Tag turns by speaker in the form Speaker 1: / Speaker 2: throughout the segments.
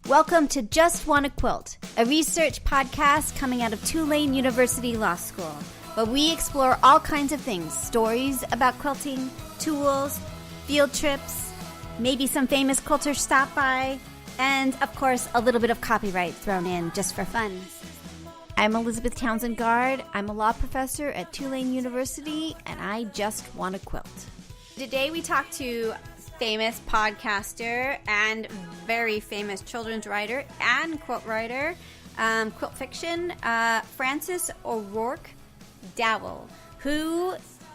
Speaker 1: Welcome to JustWannaQuilt, a research podcast coming out of Tulane University Law School, where we explore all kinds of things, stories about quilting, tools, field trips, maybe some famous quilters stop by, and, of course, a little bit of copyright thrown in just for fun. I'm Elizabeth Townsend Guard. I'm a law professor at Tulane University, and I just want to quilt. Today we talk to famous podcaster and very famous children's writer and quilt writer, QuiltFiction, Frances O'Roark Dowell,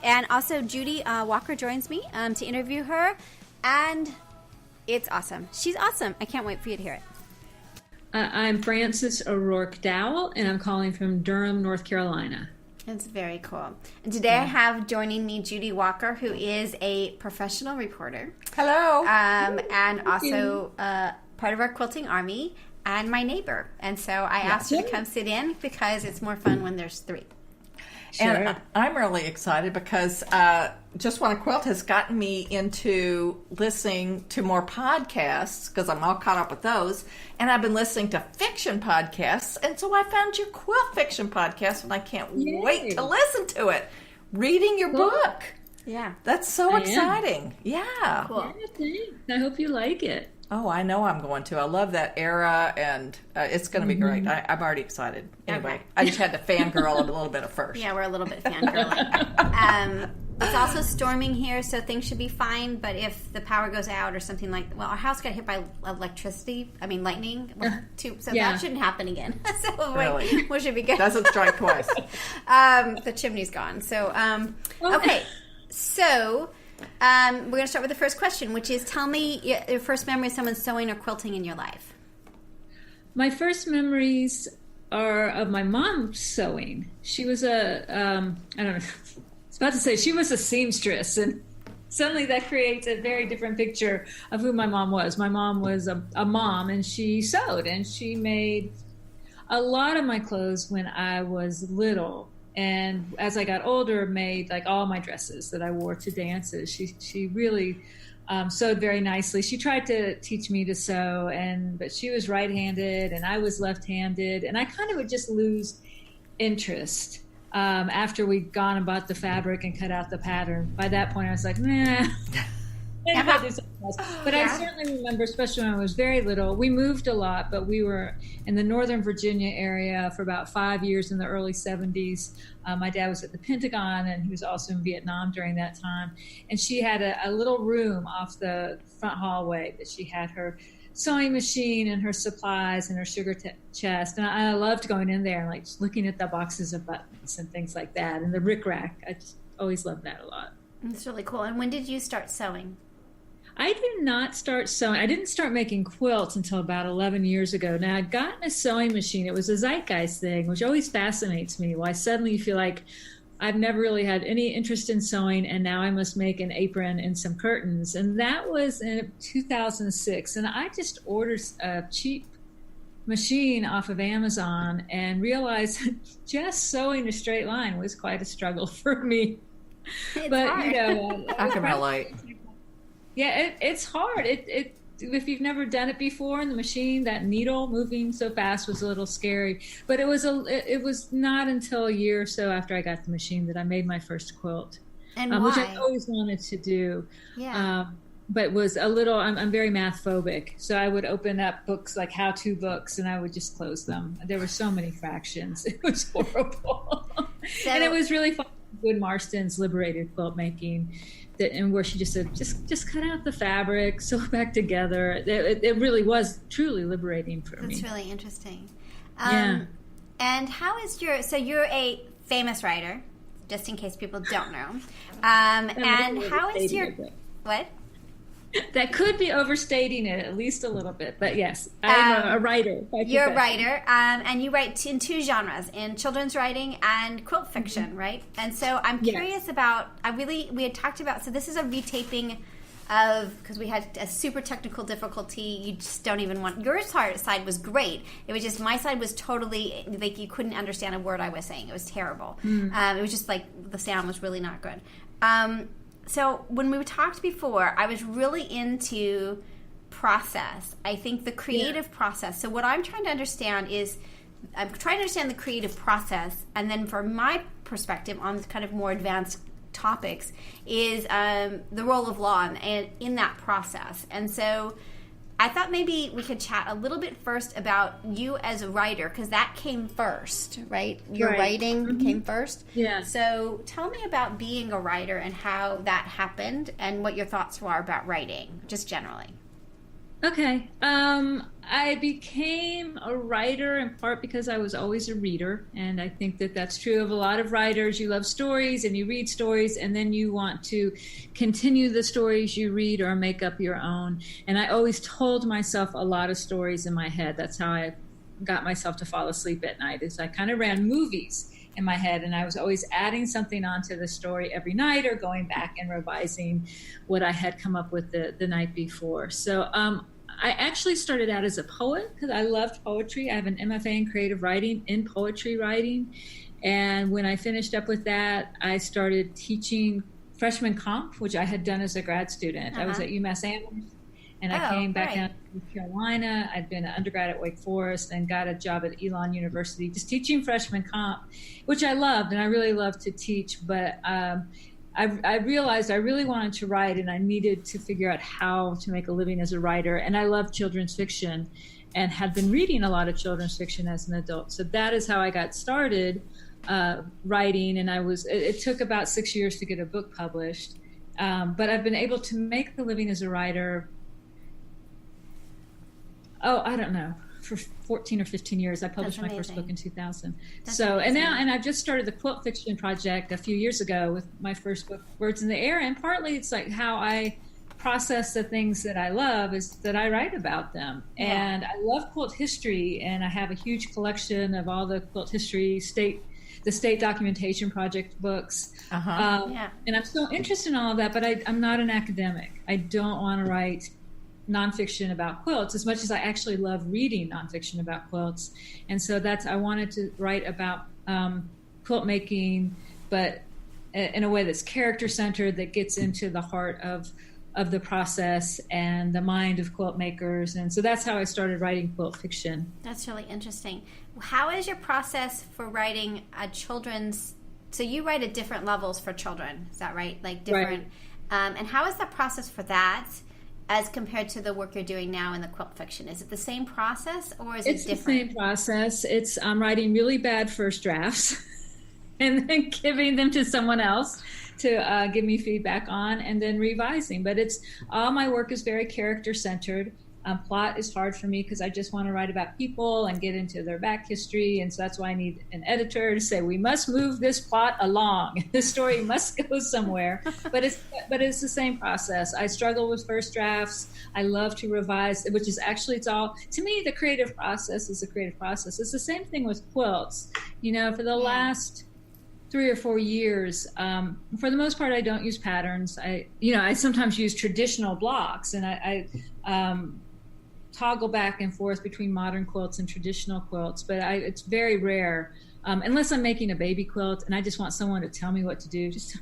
Speaker 1: and also Judy Walker joins me to interview her, and it's awesome. She's awesome. I can't wait for you to hear it.
Speaker 2: I'm Frances O'Roark Dowell, and I'm calling from Durham, North Carolina.
Speaker 1: That's very cool. And today I have joining me Judy Walker, who is a professional reporter.
Speaker 3: Hello.
Speaker 1: And also part of our quilting army and my neighbor. And so I asked her to come sit in because it's more fun when there's three.
Speaker 3: Sure. And I'm really excited because JustWannaQuilt has gotten me into listening to more podcasts because I'm all caught up with those. And I've been listening to fiction podcasts. And so I found your QuiltFiction podcast, and I can't wait to listen to it. Reading your book.
Speaker 1: Yeah.
Speaker 3: That's so exciting. Yeah.
Speaker 1: Cool.
Speaker 2: Yeah, thanks. I hope you like it.
Speaker 3: Oh, I know I'm going to. I love that era, and it's going to be great. I'm already excited. Anyway,
Speaker 1: Okay.
Speaker 3: I just had to fangirl a little bit at first.
Speaker 1: Yeah, we're a little bit fangirling. It's also storming here, so things should be fine. But if the power goes out or something our house got hit by lightning. That shouldn't happen again. So
Speaker 3: really?
Speaker 1: we should be good.
Speaker 3: Doesn't strike twice.
Speaker 1: The chimney's gone. So, okay. So, we're going to start with the first question, which is, tell me your first memory of someone sewing or quilting in your life.
Speaker 2: My first memories are of my mom sewing. She was she was a seamstress, and suddenly that creates a very different picture of who my mom was. My mom was a mom, and she sewed, and she made a lot of my clothes when I was little. And as I got older, made like all my dresses that I wore to dances. She really sewed very nicely. She tried to teach me to sew, but she was right-handed and I was left-handed, and I kind of would just lose interest after we'd gone and bought the fabric and cut out the pattern. By that point, I was like, nah. But I certainly remember, especially when I was very little, we moved a lot, but we were in the Northern Virginia area for about 5 years in the early 70s. My dad was at the Pentagon, and he was also in Vietnam during that time. And she had a little room off the front hallway that she had her sewing machine and her supplies and her sugar chest. And I loved going in there and like just looking at the boxes of buttons and things like that. And the rickrack, I just always loved that a lot.
Speaker 1: That's really cool. And when did you start sewing?
Speaker 2: I did not start sewing. I didn't start making quilts until about 11 years ago. Now, I'd gotten a sewing machine. It was a zeitgeist thing, which always fascinates me, why suddenly you feel like I've never really had any interest in sewing, and now I must make an apron and some curtains. And that was in 2006. And I just ordered a cheap machine off of Amazon and realized just sewing a straight line was quite a struggle for me. But
Speaker 1: hard.
Speaker 3: I can relate.
Speaker 2: Yeah, it's hard. It if you've never done it before, and the machine, that needle moving so fast was a little scary. But it was not until a year or so after I got the machine that I made my first quilt,
Speaker 1: and why?
Speaker 2: Which I always wanted to do.
Speaker 1: Yeah.
Speaker 2: But was a little. I'm very math phobic, so I would open up books like how-to books, and I would just close them. There were so many fractions; it was horrible. And it was really fun. Wood Marston's liberated quilt making. And where she just said, just cut out the fabric, sew it back together. It really was truly liberating for me.
Speaker 1: That's really interesting.
Speaker 2: Yeah.
Speaker 1: And how is you're a famous writer, just in case people don't know. And how is what?
Speaker 2: That could be overstating it at least a little bit, but yes, I'm a writer.
Speaker 1: You're a writer, and you write in two genres, in children's writing and quilt fiction, right? And so I'm curious about, we had talked about, so this is a retaping of, because we had a super technical difficulty, you just don't even want, your side was great, it was just, my side was totally, like you couldn't understand a word I was saying, it was terrible. It was just like, the sound was really not good. So when we talked before, I was really into process. I think the creative process. So what I'm trying to understand is, I'm trying to understand the creative process, and then from my perspective on kind of more advanced topics is the role of law and in that process. And so I thought maybe we could chat a little bit first about you as a writer, because that came first, right? Your writing came first.
Speaker 2: Yeah.
Speaker 1: So tell me about being a writer and how that happened and what your thoughts were about writing, just generally.
Speaker 2: Okay. I became a writer in part because I was always a reader. And I think that that's true of a lot of writers. You love stories and you read stories, and then you want to continue the stories you read or make up your own. And I always told myself a lot of stories in my head. That's how I got myself to fall asleep at night, is I kind of ran movies in my head, and I was always adding something onto the story every night or going back and revising what I had come up with the night before. So I actually started out as a poet because I loved poetry. I have an MFA in creative writing in poetry writing. And when I finished up with that, I started teaching freshman comp, which I had done as a grad student. I was at UMass Amherst, and I came back down to North Carolina. I'd been an undergrad at Wake Forest and got a job at Elon University just teaching freshman comp, which I loved, and I really loved to teach. But I realized I really wanted to write, and I needed to figure out how to make a living as a writer. And I love children's fiction and had been reading a lot of children's fiction as an adult. So that is how I got started writing. And it took about 6 years to get a book published. But I've been able to make the living as a writer, I don't know, for 14 or 15 years. I published my first book in 2000. And I've just started the quilt-fiction project a few years ago with my first book, Words in the Air. And partly it's like how I process the things that I love is that I write about them. Yeah. And I love quilt history, and I have a huge collection of all the quilt history, the state documentation project books. And I'm so interested in all of that, but I'm not an academic. I don't want to write nonfiction about quilts as much as I actually love reading nonfiction about quilts. And so I wanted to write about quilt making, but in a way that's character centered, that gets into the heart of the process and the mind of quilt makers. And so that's how I started writing quilt fiction.
Speaker 1: That's really interesting. How is your process for writing a children's, so you write at different levels for children, is that right? Like different, and how is the process for that as compared to the work you're doing now in the quilt fiction? Is it the same process, or is it different? It's the same process. It's writing really bad first drafts and then giving them to someone else to give me feedback on, and then revising. But all my work is very character centered. Plot is hard for me because I just want to write about people and get into their back history, and so that's why I need an editor to say we must move this plot along. The story must go somewhere. But it's the same process. I struggle with first drafts. I love to revise, which is actually to me the creative process is a creative process. It's the same thing with quilts. For the last 3 or 4 years, for the most part, I don't use patterns. I sometimes use traditional blocks, and I toggle back and forth between modern quilts and traditional quilts, but it's very rare, unless I'm making a baby quilt and I just want someone to tell me what to do. Just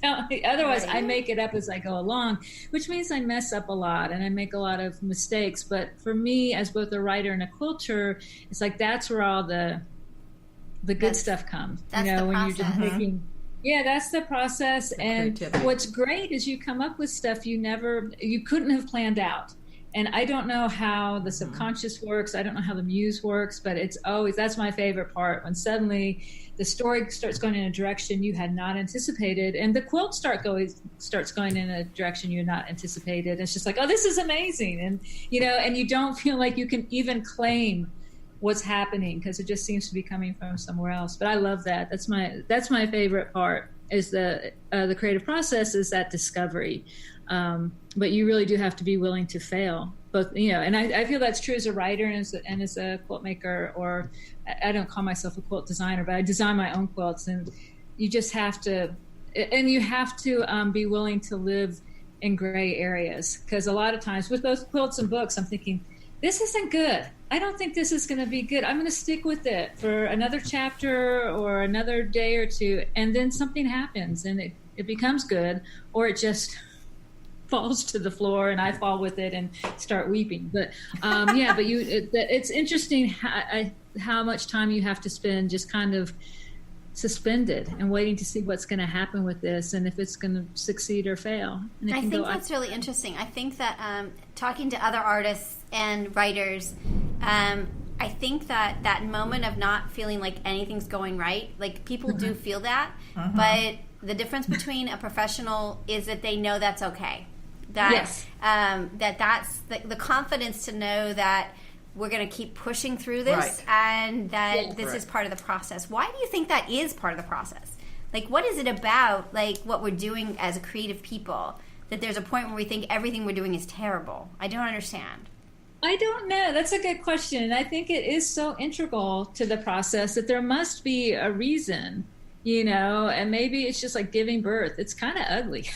Speaker 1: tell me. Otherwise, I make it up as I go along, which means I mess up a lot and I make a lot of mistakes. But for me, as both a writer and a quilter, it's like that's where all the good stuff comes. That's the
Speaker 2: when
Speaker 1: process.
Speaker 2: You're just making. Yeah, that's the process. And
Speaker 3: creativity.
Speaker 2: What's great is you come up with stuff you couldn't have planned out. And I don't know how the subconscious works. I don't know how the muse works, but that's my favorite part, when suddenly the story starts going in a direction you had not anticipated, and the quilt starts going in a direction you had not anticipated. It's just like, oh, this is amazing. And, and you don't feel like you can even claim what's happening because it just seems to be coming from somewhere else. But I love that. That's my favorite part, is the creative process, is that discovery. But you really do have to be willing to fail, both, and I feel that's true as a writer and as a quilt maker, or I don't call myself a quilt designer, but I design my own quilts, and you just have to, be willing to live in gray areas. Because a lot of times with both quilts and books, I'm thinking, this isn't good. I don't think this is going to be good. I'm going to stick with it for another chapter or another day or two. And then something happens and it becomes good, or it just falls to the floor and I fall with it and start weeping. But it's interesting how much time you have to spend just kind of suspended and waiting to see what's going to happen with this and if it's going to succeed or fail. And
Speaker 1: I think that's really interesting. I think that talking to other artists and writers, I think that moment of not feeling like anything's going right, like people do feel that, but the difference between a professional is that they know that's okay. That's the confidence to know that we're going to keep pushing through this and that this is part of the process. Why do you think that is part of the process? Like, what is it about, like, what we're doing as creative people that there's a point where we think everything we're doing is terrible? I don't understand.
Speaker 2: I don't know. That's a good question. And I think it is so integral to the process that there must be a reason, and maybe it's just like giving birth. It's kind of ugly.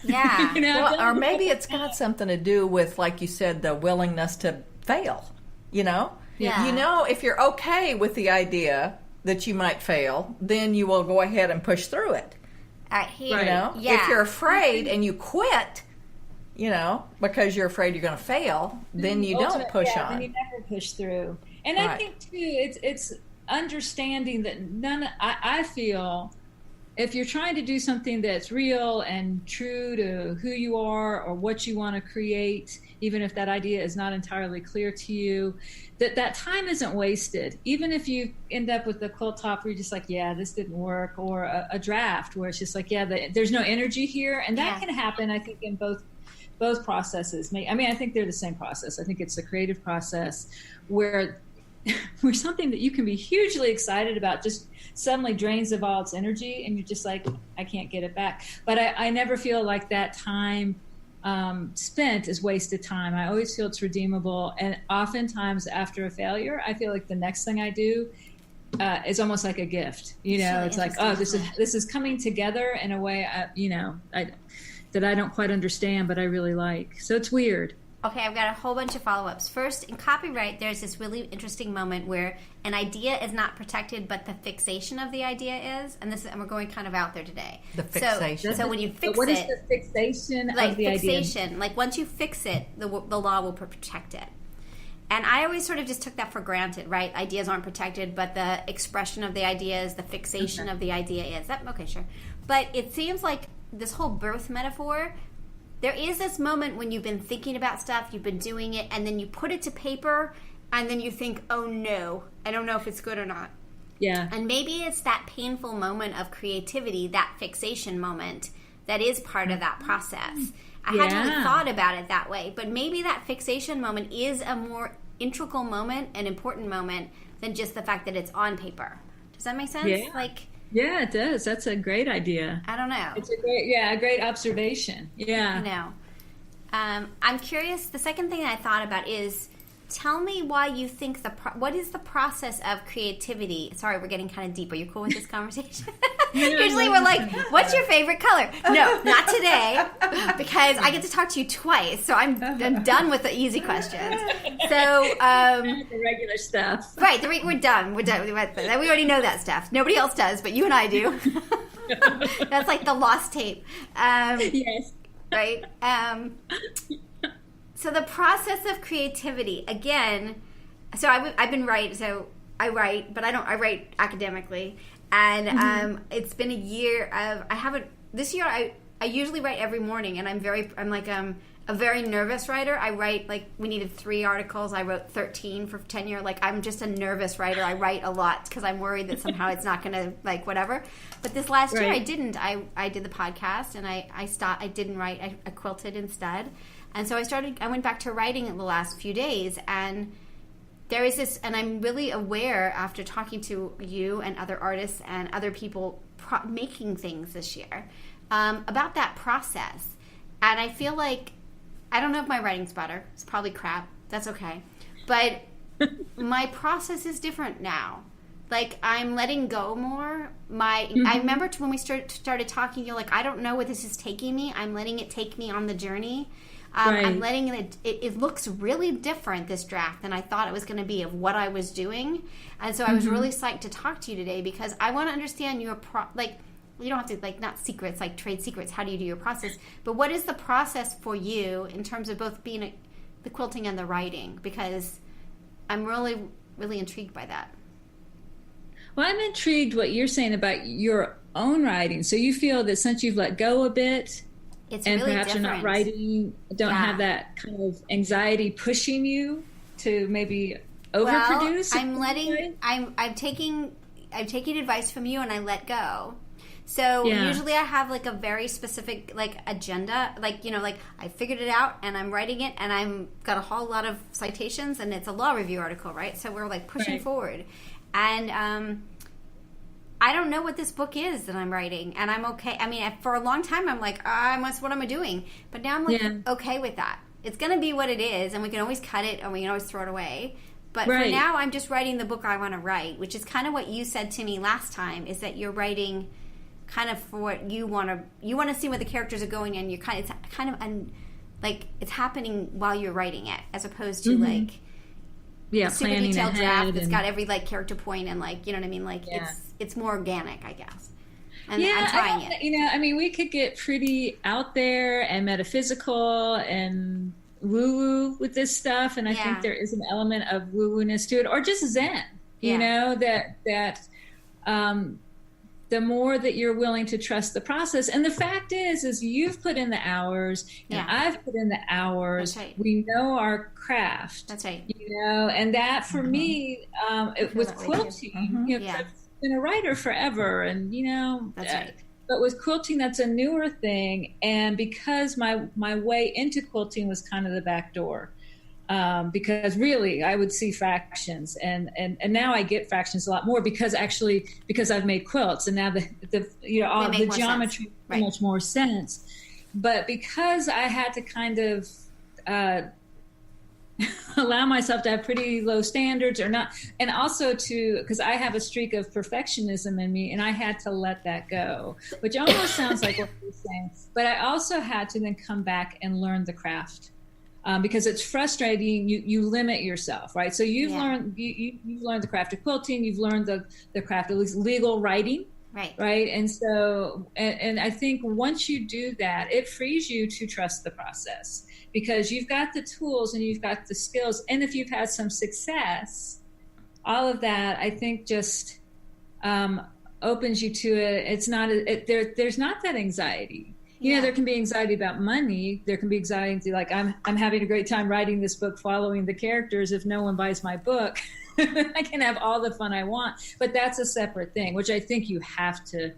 Speaker 1: Yeah.
Speaker 3: Well, or maybe it's got something to do with, like you said, the willingness to fail.
Speaker 1: Yeah.
Speaker 3: If you're okay with the idea that you might fail, then you will go ahead and push through it.
Speaker 1: Yeah.
Speaker 3: If you're afraid and you quit, because you're afraid you're going to fail, then you don't push on.
Speaker 2: Then you never push through. And I think too, it's understanding that I feel if you're trying to do something that's real and true to who you are or what you want to create, even if that idea is not entirely clear to you, that time isn't wasted. Even if you end up with a quilt top where you're just like, yeah, this didn't work, or a draft where it's just like, there's no energy here. And that can happen, I think, in both processes. I think they're the same process. I think it's the creative process where something that you can be hugely excited about just suddenly drains of all its energy and you're just like, I can't get it back. But I never feel like that time spent is wasted time. I always feel it's redeemable. And oftentimes after a failure, I feel like the next thing I do is almost like a gift. It's like, oh, this is coming together in a way, that I don't quite understand, but I really like. So it's weird.
Speaker 1: Okay, I've got a whole bunch of follow-ups. First, in copyright, there's this really interesting moment where an idea is not protected, but the fixation of the idea is. And we're going kind of out there today.
Speaker 3: The fixation.
Speaker 1: So when you fix
Speaker 2: what is the fixation of the
Speaker 1: fixation,
Speaker 2: idea?
Speaker 1: like once you fix it, the law will protect it. And I always sort of just took that for granted, right? Ideas aren't protected, but the expression of the idea is, the fixation of the idea is. Okay, sure. But it seems like this whole birth metaphor, there is this moment when you've been thinking about stuff, you've been doing it, and then you put it to paper, and then you think, oh no, I don't know if it's good or not.
Speaker 2: Yeah.
Speaker 1: And maybe it's that painful moment of creativity, that fixation moment, that is part of that process. I hadn't really thought about it that way, but maybe that fixation moment is a more integral moment, an important moment, than just the fact that it's on paper. Does that make sense?
Speaker 2: Yeah. Yeah, it does. That's a great idea.
Speaker 1: I don't know.
Speaker 2: It's a great observation. Yeah.
Speaker 1: I know. I'm curious. The second thing I thought about is, tell me why you think what is the process of creativity? Sorry, we're getting kind of deep. Are you cool with this conversation? Usually we're like, what's your favorite color? No, not today, because I get to talk to you twice, so I'm done with the easy questions. So
Speaker 2: the regular stuff.
Speaker 1: Right, we're done. We're done. We already know that stuff. Nobody else does, but you and I do. That's like the lost tape.
Speaker 2: Yes.
Speaker 1: Right? So the process of creativity, again, so I've been writing, so I write, but I write academically. And it's been a year of, this year I usually write every morning, and I'm like a very nervous writer. I write, like, we needed 3 articles. I wrote 13 for tenure. Like, I'm just a nervous writer. I write a lot because I'm worried that somehow it's not going to, like, whatever. But this last year I didn't. I did the podcast, and I stopped. I didn't write. I quilted instead. And so I went back to writing in the last few days, and there is this, and I'm really aware after talking to you and other artists and other people making things this year about that process. And I feel like, I don't know if my writing's better. It's probably crap. That's okay. But my process is different now. Like, I'm letting go more. I remember when we started talking, you're like, I don't know where this is taking me. I'm letting it take me on the journey. I'm letting it looks really different, this draft, than I thought it was going to be of what I was doing. And so I was really psyched to talk to you today, because I want to understand your you don't have to, like, not secrets, like trade secrets. How do you do your process? But what is the process for you in terms of both being the quilting and the writing? Because I'm really, really intrigued by that.
Speaker 2: Well, I'm intrigued what you're saying about your own writing. So you feel that since you've let go a bit,
Speaker 1: it's
Speaker 2: and
Speaker 1: really
Speaker 2: perhaps
Speaker 1: different.
Speaker 2: you're not writing, don't have that kind of anxiety pushing you to maybe overproduce.
Speaker 1: Well, I'm taking advice from you, and I let go. So usually I have like a very specific like agenda, like, you know, like I figured it out and I'm writing it and I'm got a whole lot of citations and it's a law review article, right? So we're like pushing forward, and I don't know what this book is that I'm writing, and I'm okay. I mean, for a long time I'm like, what am I doing? But now I'm like okay with that. It's going to be what it is, and we can always cut it and we can always throw it away. But for now, I'm just writing the book I want to write, which is kind of what you said to me last time, is that you're writing kind of for what you want to see where the characters are going, and it's kind of like it's happening while you're writing it, as opposed to like super detailed draft that's got every like character point and like, you know what I mean, like it's more organic, I guess. And I'm trying it.
Speaker 2: You know, I mean, we could get pretty out there and metaphysical and woo-woo with this stuff, and I think there is an element of woo-woo-ness to it, or just Zen. You know, that the more that you're willing to trust the process. And the fact is you've put in the hours, and I've put in the hours.
Speaker 1: That's right.
Speaker 2: We know our craft.
Speaker 1: That's right.
Speaker 2: You know, and that for me, with quilting, you know, I've been a writer forever, and you know,
Speaker 1: that's right.
Speaker 2: But with quilting, that's a newer thing, and because my way into quilting was kind of the back door. Because really, I would see fractions, and now I get fractions a lot more because I've made quilts, and now the geometry makes much more sense. But because I had to kind of allow myself to have pretty low standards, or not, and also because I have a streak of perfectionism in me, and I had to let that go, which almost sounds like what you're saying. But I also had to then come back and learn the craft. Because it's frustrating, you limit yourself, right? So you've learned you've learned the craft of quilting, you've learned the craft of legal writing, right? And so and I think once you do that, it frees you to trust the process, because you've got the tools and you've got the skills, and if you've had some success, all of that I think just opens you to it. It's not there's not that anxiety. You know, there can be anxiety about money. There can be anxiety like I'm having a great time writing this book, following the characters. If no one buys my book, I can have all the fun I want. But that's a separate thing, which I think you have to,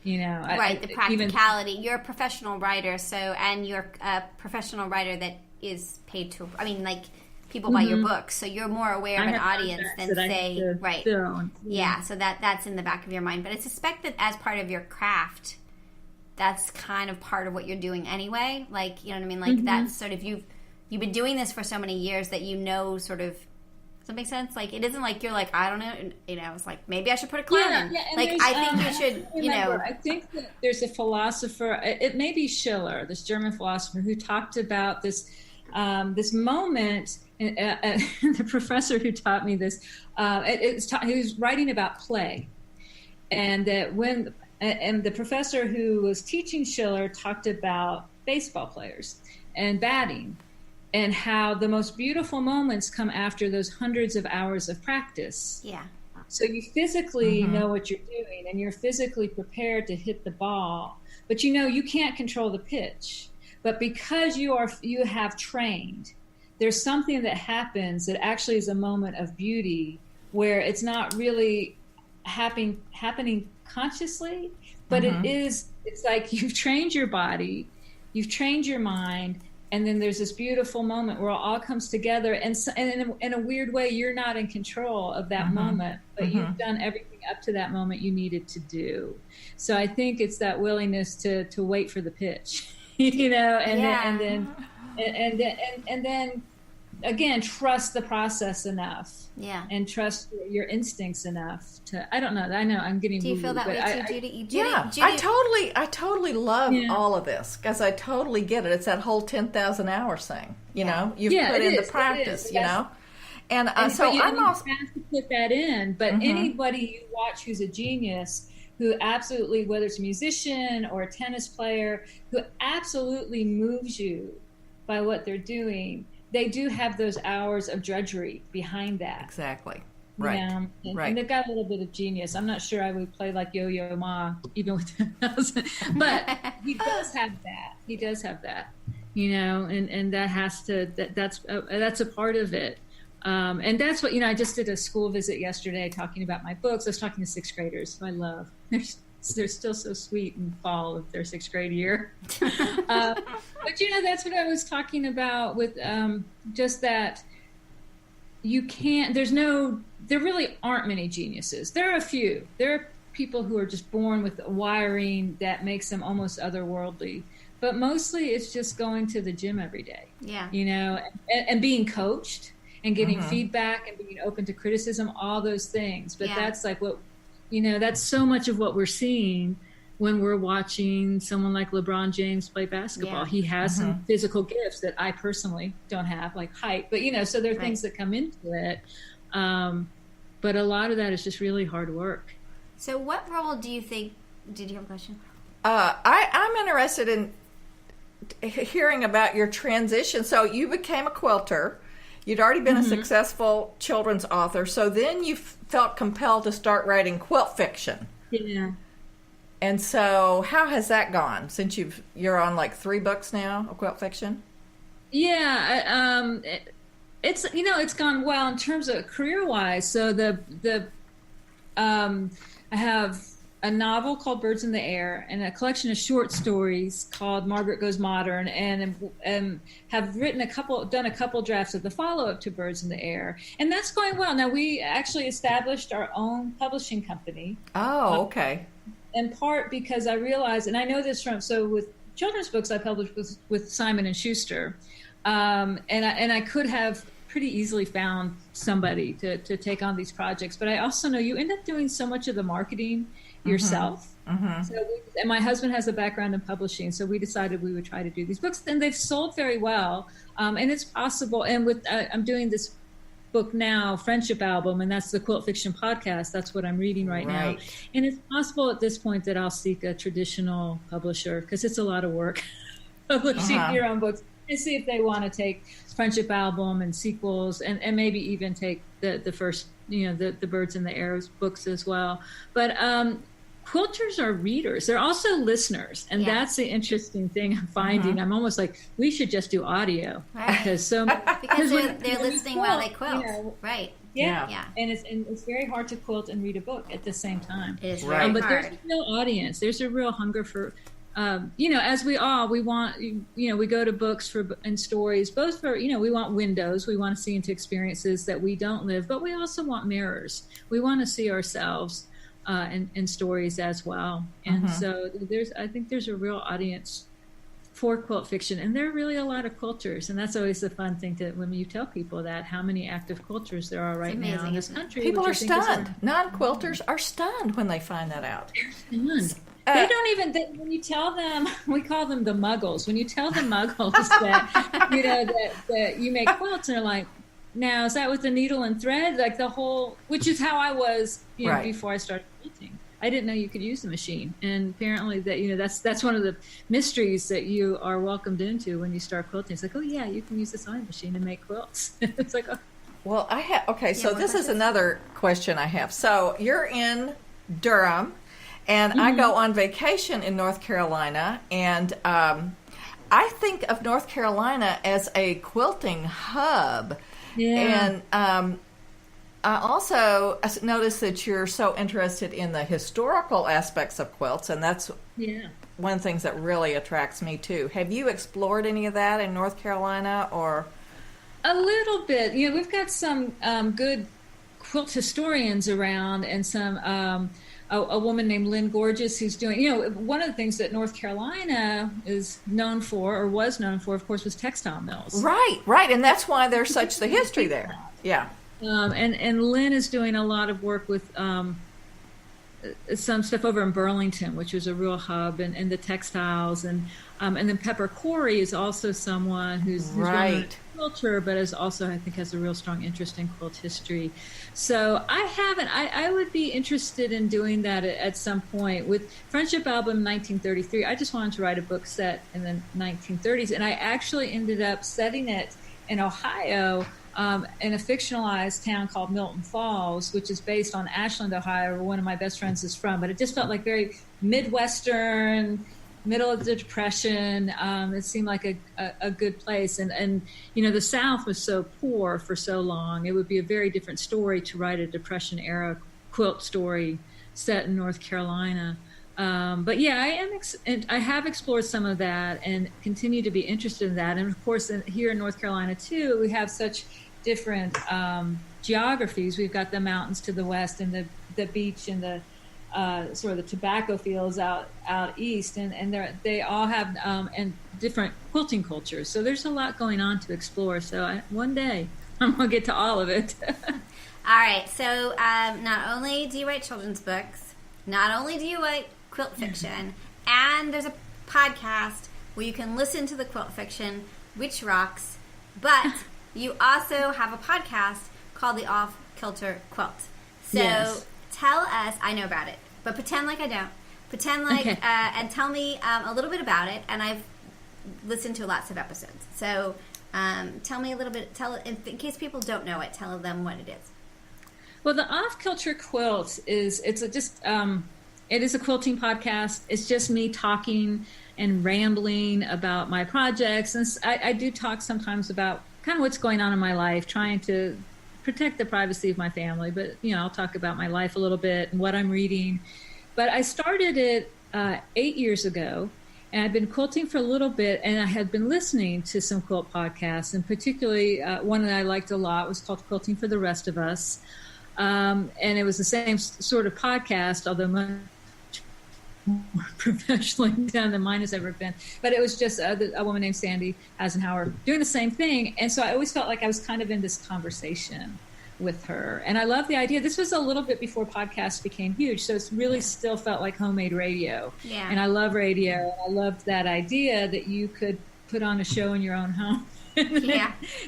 Speaker 2: you know.
Speaker 1: The practicality. You're a professional writer, and you're a professional writer that is paid to. I mean, like people buy your books, so you're more aware of an audience than say So that's in the back of your mind. But I suspect that as part of your craft, that's kind of part of what you're doing anyway. Like, you know what I mean? Like that's sort of, you've been doing this for so many years that you know, sort of, does that make sense? Like, it isn't like you're like, I don't know, you know, it's like, maybe I should put a clown in. Like, I think you should, you know.
Speaker 2: I think that there's a philosopher, it may be Schiller, this German philosopher, who talked about this moment, the professor who taught me this, he was writing about play. And that and the professor who was teaching Schiller talked about baseball players and batting, and how the most beautiful moments come after those hundreds of hours of practice. Yeah. So you physically know what you're doing, and you're physically prepared to hit the ball, but you know you can't control the pitch. But because you have trained, there's something that happens that actually is a moment of beauty, where it's not really happening consciously, but it's like you've trained your body, you've trained your mind, and then there's this beautiful moment where it all comes together, and in a weird way, you're not in control of that moment, but you've done everything up to that moment you needed to do. So I think it's that willingness to wait for the pitch, you know, and then again, trust the process enough. Yeah. And trust your instincts enough to, I don't know. I know I'm getting.
Speaker 1: Do you feel that way too, Judy? Judy?
Speaker 3: I totally love all of this, because I totally get it. It's that whole 10,000 hours thing. You know, you've put in the practice, you know? And so I'm also.
Speaker 2: You have to put that in, but anybody you watch who's a genius, who absolutely, whether it's a musician or a tennis player, who absolutely moves you by what they're doing, they do have those hours of drudgery behind that.
Speaker 3: Exactly. Right.
Speaker 2: And they've got a little bit of genius. I'm not sure I would play like Yo-Yo Ma, even with 10,000, but he does have that. He does have that, and that has to, that's a part of it. And that's what, I just did a school visit yesterday talking about my books. I was talking to sixth graders, who I love. They're still so sweet in fall of their sixth grade year. But, that's what I was talking about with just that there really aren't many geniuses. There are a few. There are people who are just born with wiring that makes them almost otherworldly. But mostly it's just going to the gym every day. Yeah. And being coached and getting feedback and being open to criticism, all those things. But that's like what, that's so much of what we're seeing when we're watching someone like LeBron James play basketball. Yeah. He has some physical gifts that I personally don't have, like height. But, so there are things that come into it. But a lot of that is just really hard work.
Speaker 1: So what role do you think, did you have a question?
Speaker 3: I'm interested in hearing about your transition. So you became a quilter. You'd already been a successful children's author. So then you felt compelled to start writing quilt fiction.
Speaker 2: Yeah.
Speaker 3: And so how has that gone since you're on like 3 books now of quilt fiction?
Speaker 2: Yeah. It's gone well in terms of career-wise. So I have a novel called Birds in the Air and a collection of short stories called Margaret Goes Modern, and have done a couple drafts of the follow-up to Birds in the Air, and that's going well. Now we actually established our own publishing company.
Speaker 3: Oh, okay.
Speaker 2: In part because I realized, and I know this with children's books I published with Simon & Schuster, and I could have pretty easily found somebody to take on these projects, but I also know you end up doing so much of the marketing yourself. So and my husband has a background in publishing, so we decided we would try to do these books, and they've sold very well, and it's possible. And with I'm doing this book now, Friendship Album, and that's the quilt-fiction podcast. That's what I'm reading right now, and it's possible at this point that I'll seek a traditional publisher, because it's a lot of work publishing your own books, and see if they want to take Friendship Album and sequels, and maybe even take the first, the Birds in the Air books as well. But quilters are readers. They're also listeners. And that's the interesting thing I'm finding. I'm almost like, we should just do audio. Because they're
Speaker 1: listening while they quilt. Right.
Speaker 2: Yeah. And it's very hard to quilt and read a book at the same time.
Speaker 1: It is very
Speaker 2: but
Speaker 1: hard.
Speaker 2: There's a real audience. There's a real hunger for, as we want, we go to books and stories, both for, we want windows. We want to see into experiences that we don't live, but we also want mirrors. We want to see ourselves in stories as well. And so I think there's a real audience for quilt fiction, and there are really a lot of quilters, and that's always the fun thing when you tell people that, how many active quilters there are right now in this country.
Speaker 3: People are stunned. Non-quilters are stunned when they find that out.
Speaker 2: They're stunned. They don't even, when you tell them, we call them the muggles. When you tell the muggles that, that you make quilts, and they're like, now, is that with the needle and thread? Like the whole, which is how I was, before I started quilting. I didn't know you could use the machine. And apparently that's one of the mysteries that you are welcomed into when you start quilting. It's like, oh yeah, you can use the sewing machine and make quilts. It's like, oh.
Speaker 3: Well, so this is another question I have. So you're in Durham, and I go on vacation in North Carolina, and I think of North Carolina as a quilting hub. Yeah. And I also noticed that you're so interested in the historical aspects of quilts, and that's one of the things that really attracts me too. Have you explored any of that in North Carolina, or?
Speaker 2: A little bit. We've got some good quilt historians around, and some a woman named Lynn Gorgeous who's doing, one of the things that North Carolina is known for, or was known for, of course, was textile mills.
Speaker 3: Right, and that's why there's such the history there. Yeah.
Speaker 2: And Lynn is doing a lot of work with some stuff over in Burlington, which was a real hub, and the textiles, and then Pepper Corey is also someone who's
Speaker 3: right.
Speaker 2: quilter, but is also, I think, has a real strong interest in quilt history. So I would be interested in doing that at some point. With Friendship Album 1933, I just wanted to write a book set in the 1930s, and I actually ended up setting it in Ohio, in a fictionalized town called Milton Falls, which is based on Ashland, Ohio, where one of my best friends is from. But it just felt like very Midwestern, middle of the Depression. It seemed like a good place. And the South was so poor for so long. It would be a very different story to write a Depression-era quilt story set in North Carolina. But yeah, I have explored some of that and continue to be interested in that. And of course, here in North Carolina too, we have such different geographies. We've got the mountains to the west, and the beach, and the sort of the tobacco fields out east, and they all have and different quilting cultures. So there's a lot going on to explore. So one day I'm gonna get to all of it.
Speaker 1: All right. So not only do you write children's books, not only do you write quilt fiction, and there's a podcast where you can listen to the quilt fiction, which rocks, but you also have a podcast called the Off Kilter Quilt. So
Speaker 2: yes.
Speaker 1: Tell us, I know about it, but pretend like I don't. Pretend like,
Speaker 2: okay.
Speaker 1: And tell me a little bit about it, and I've listened to lots of episodes. So tell me a little bit, in case people don't know it, tell them what it is.
Speaker 2: Well, the Off Kilter Quilt it is a quilting podcast. It's just me talking and rambling about my projects. And I do talk sometimes about kind of what's going on in my life, trying to protect the privacy of my family. But, I'll talk about my life a little bit and what I'm reading. But I started it 8 years ago, and I've been quilting for a little bit, and I had been listening to some quilt podcasts, and particularly one that I liked a lot was called Quilting for the Rest of Us. And it was the same sort of podcast, although much more professionally done than mine has ever been. But it was just a woman named Sandy Eisenhower doing the same thing. And so I always felt like I was kind of in this conversation with her. And I love the idea. This was a little bit before podcasts became huge, so it's really still felt like homemade radio.
Speaker 1: Yeah.
Speaker 2: And I love radio. I loved that idea that you could put on a show in your own home and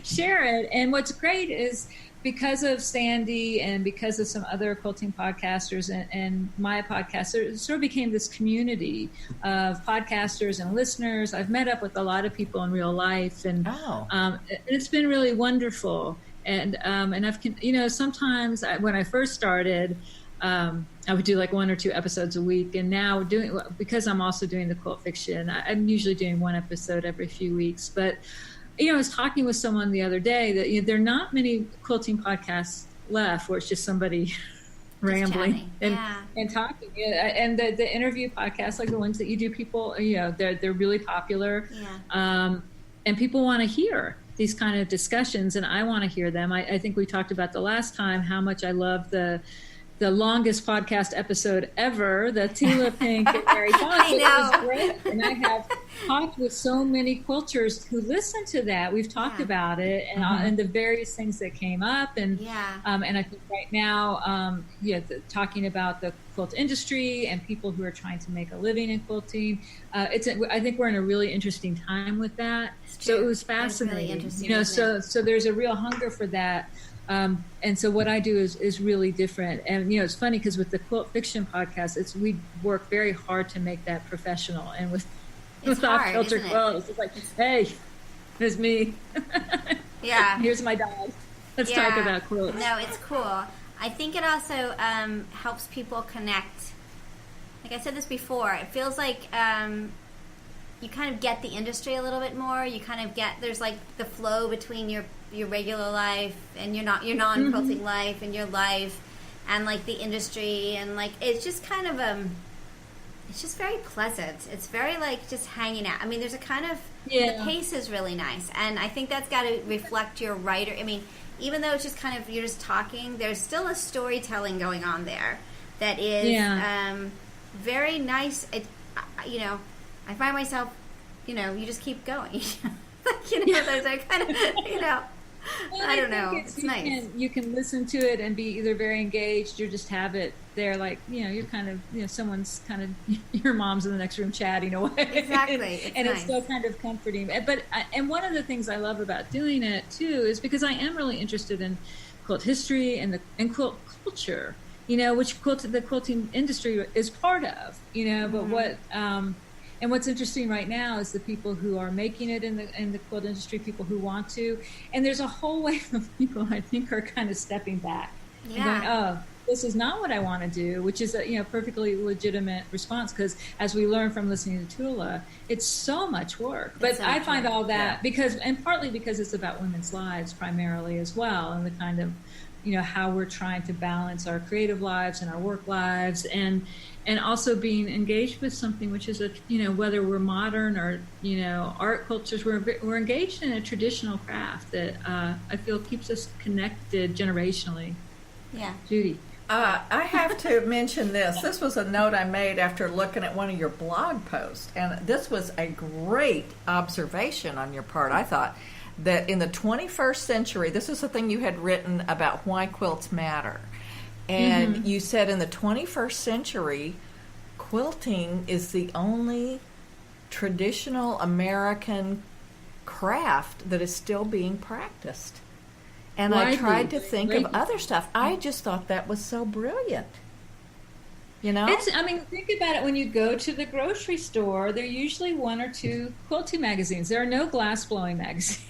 Speaker 2: share it. And what's great is, because of Sandy and because of some other quilting podcasters and my podcast, there sort of became this community of podcasters and listeners. I've met up with a lot of people in real life, and it's been really wonderful. And I've, sometimes when I first started, I would do like 1 or 2 episodes a week, and now because I'm also doing the quilt fiction, I'm usually doing 1 episode every few weeks. But I was talking with someone the other day that there are not many quilting podcasts left where it's just somebody rambling and talking. And the interview podcasts, like the ones that you do, people, they're really popular. Yeah. And people want to hear these kind of discussions, and I want to hear them. I think we talked about the last time how much I love the longest podcast episode ever, the Tila Pink and Mary Fox. It was great. And I have talked with so many quilters who listen to that. We've talked about it and the various things that came up. And and I think right now, talking about the quilt industry and people who are trying to make a living in quilting. I think we're in a really interesting time with that. So it was fascinating. Really so there's a real hunger for that. And so what I do is really different. And, it's funny because with the Quilt Fiction podcast, we work very hard to make that professional. And with Off Kilter Quilt, it's like, hey, there's me. Yeah. Here's my dog. Let's talk about quilts.
Speaker 1: No, it's cool. I think it also helps people connect. Like I said this before, it feels like you kind of get the industry a little bit more. You kind of get, there's like the flow between your regular life and your non-quilting life and your life and like the industry, and like it's just kind of it's just very pleasant. It's very like just hanging out. I mean, there's a kind of the pace is really nice, and I think that's got to reflect your writer. I mean, even though it's just kind of you're just talking, there's still a storytelling going on there that is very nice. I find myself, you just keep going. There's a kind of,
Speaker 2: Well,
Speaker 1: I don't know. It's nice.
Speaker 2: You can listen to it and be either very engaged or just have it there, like, you're kind of, someone's kind of, your mom's in the next room chatting away.
Speaker 1: Exactly.
Speaker 2: and it's still kind of comforting. But and one of the things I love about doing it too is because I am really interested in quilt history and quilt culture, which the quilting industry is part of, but what and what's interesting right now is the people who are making it in the quilt industry, people who want to, and there's a whole wave of people I think are kind of stepping back and going, oh, this is not what I want to do, which is a perfectly legitimate response, because as we learn from listening to Tula, it's so much work. But I find all that and partly because it's about women's lives primarily as well, and the kind of how we're trying to balance our creative lives and our work lives, and also being engaged with something which is whether we're modern or art cultures, we're engaged in a traditional craft that I feel keeps us connected generationally.
Speaker 1: Yeah,
Speaker 2: Judy.
Speaker 3: I have to mention this. This was a note I made after looking at one of your blog posts, and this was a great observation on your part, I thought, that in the 21st century, this is the thing you had written about why quilts matter. And you said in the 21st century, quilting is the only traditional American craft that is still being practiced. And I tried to think of other stuff. I just thought that was so brilliant. Think
Speaker 2: about it. When you go to the grocery store, there are usually one or two quilting magazines. There are no glass blowing magazines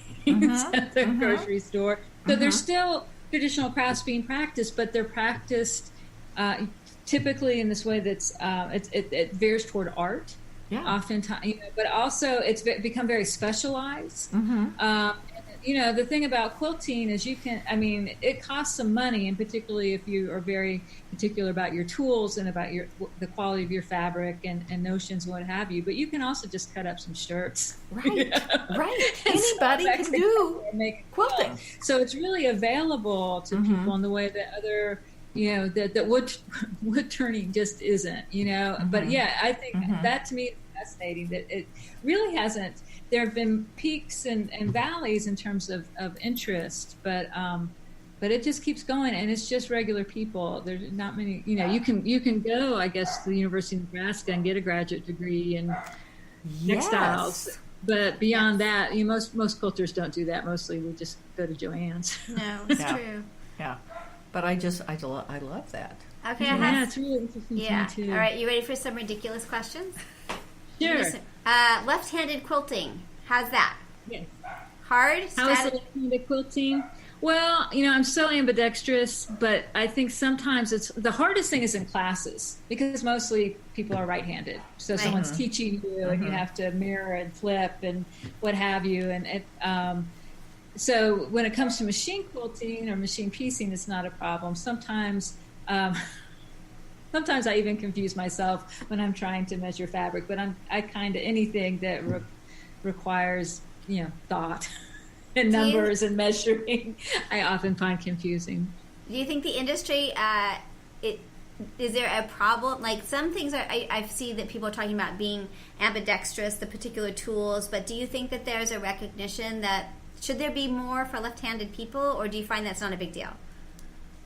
Speaker 2: at the grocery store. So there's still traditional crafts being practiced, but they're practiced typically in this way that's it veers toward art. Yeah. Oftentimes, but also it's become very specialized. The thing about quilting is it costs some money, and particularly if you are very particular about your tools and about the quality of your fabric and notions and what have you. But you can also just cut up some shirts.
Speaker 3: Right, right. Anybody can do quilting.
Speaker 2: So it's really available to people in the way that other, that wood turning just isn't, But I think that to me is fascinating, that it really hasn't. There have been peaks and valleys in terms of interest, but it just keeps going, and it's just regular people. There's not many, you can go, I guess, to the University of Nebraska and get a graduate degree in textiles, but beyond that, most quilters don't do that. Mostly we just go to Joann's.
Speaker 1: No, it's true.
Speaker 3: Yeah, but I love that.
Speaker 1: Okay,
Speaker 2: it's really interesting to me too.
Speaker 1: All right, you ready for some ridiculous questions?
Speaker 2: Sure.
Speaker 1: Left-handed quilting. How's that?
Speaker 2: Yes.
Speaker 1: Hard?
Speaker 2: How is left-handed quilting? Well, I'm so ambidextrous, but I think sometimes the hardest thing is in classes, because mostly people are right-handed. So someone's teaching you, and you have to mirror and flip and what have you. And so when it comes to machine quilting or machine piecing, it's not a problem. Sometimes I even confuse myself when I'm trying to measure fabric, but I kind of anything that requires thought and numbers and measuring, I often find confusing.
Speaker 1: Do you think the industry is there a problem? Like some things I see that people are talking about being ambidextrous, the particular tools, but do you think that there's a recognition that should there be more for left-handed people, or do you find that's not a big deal?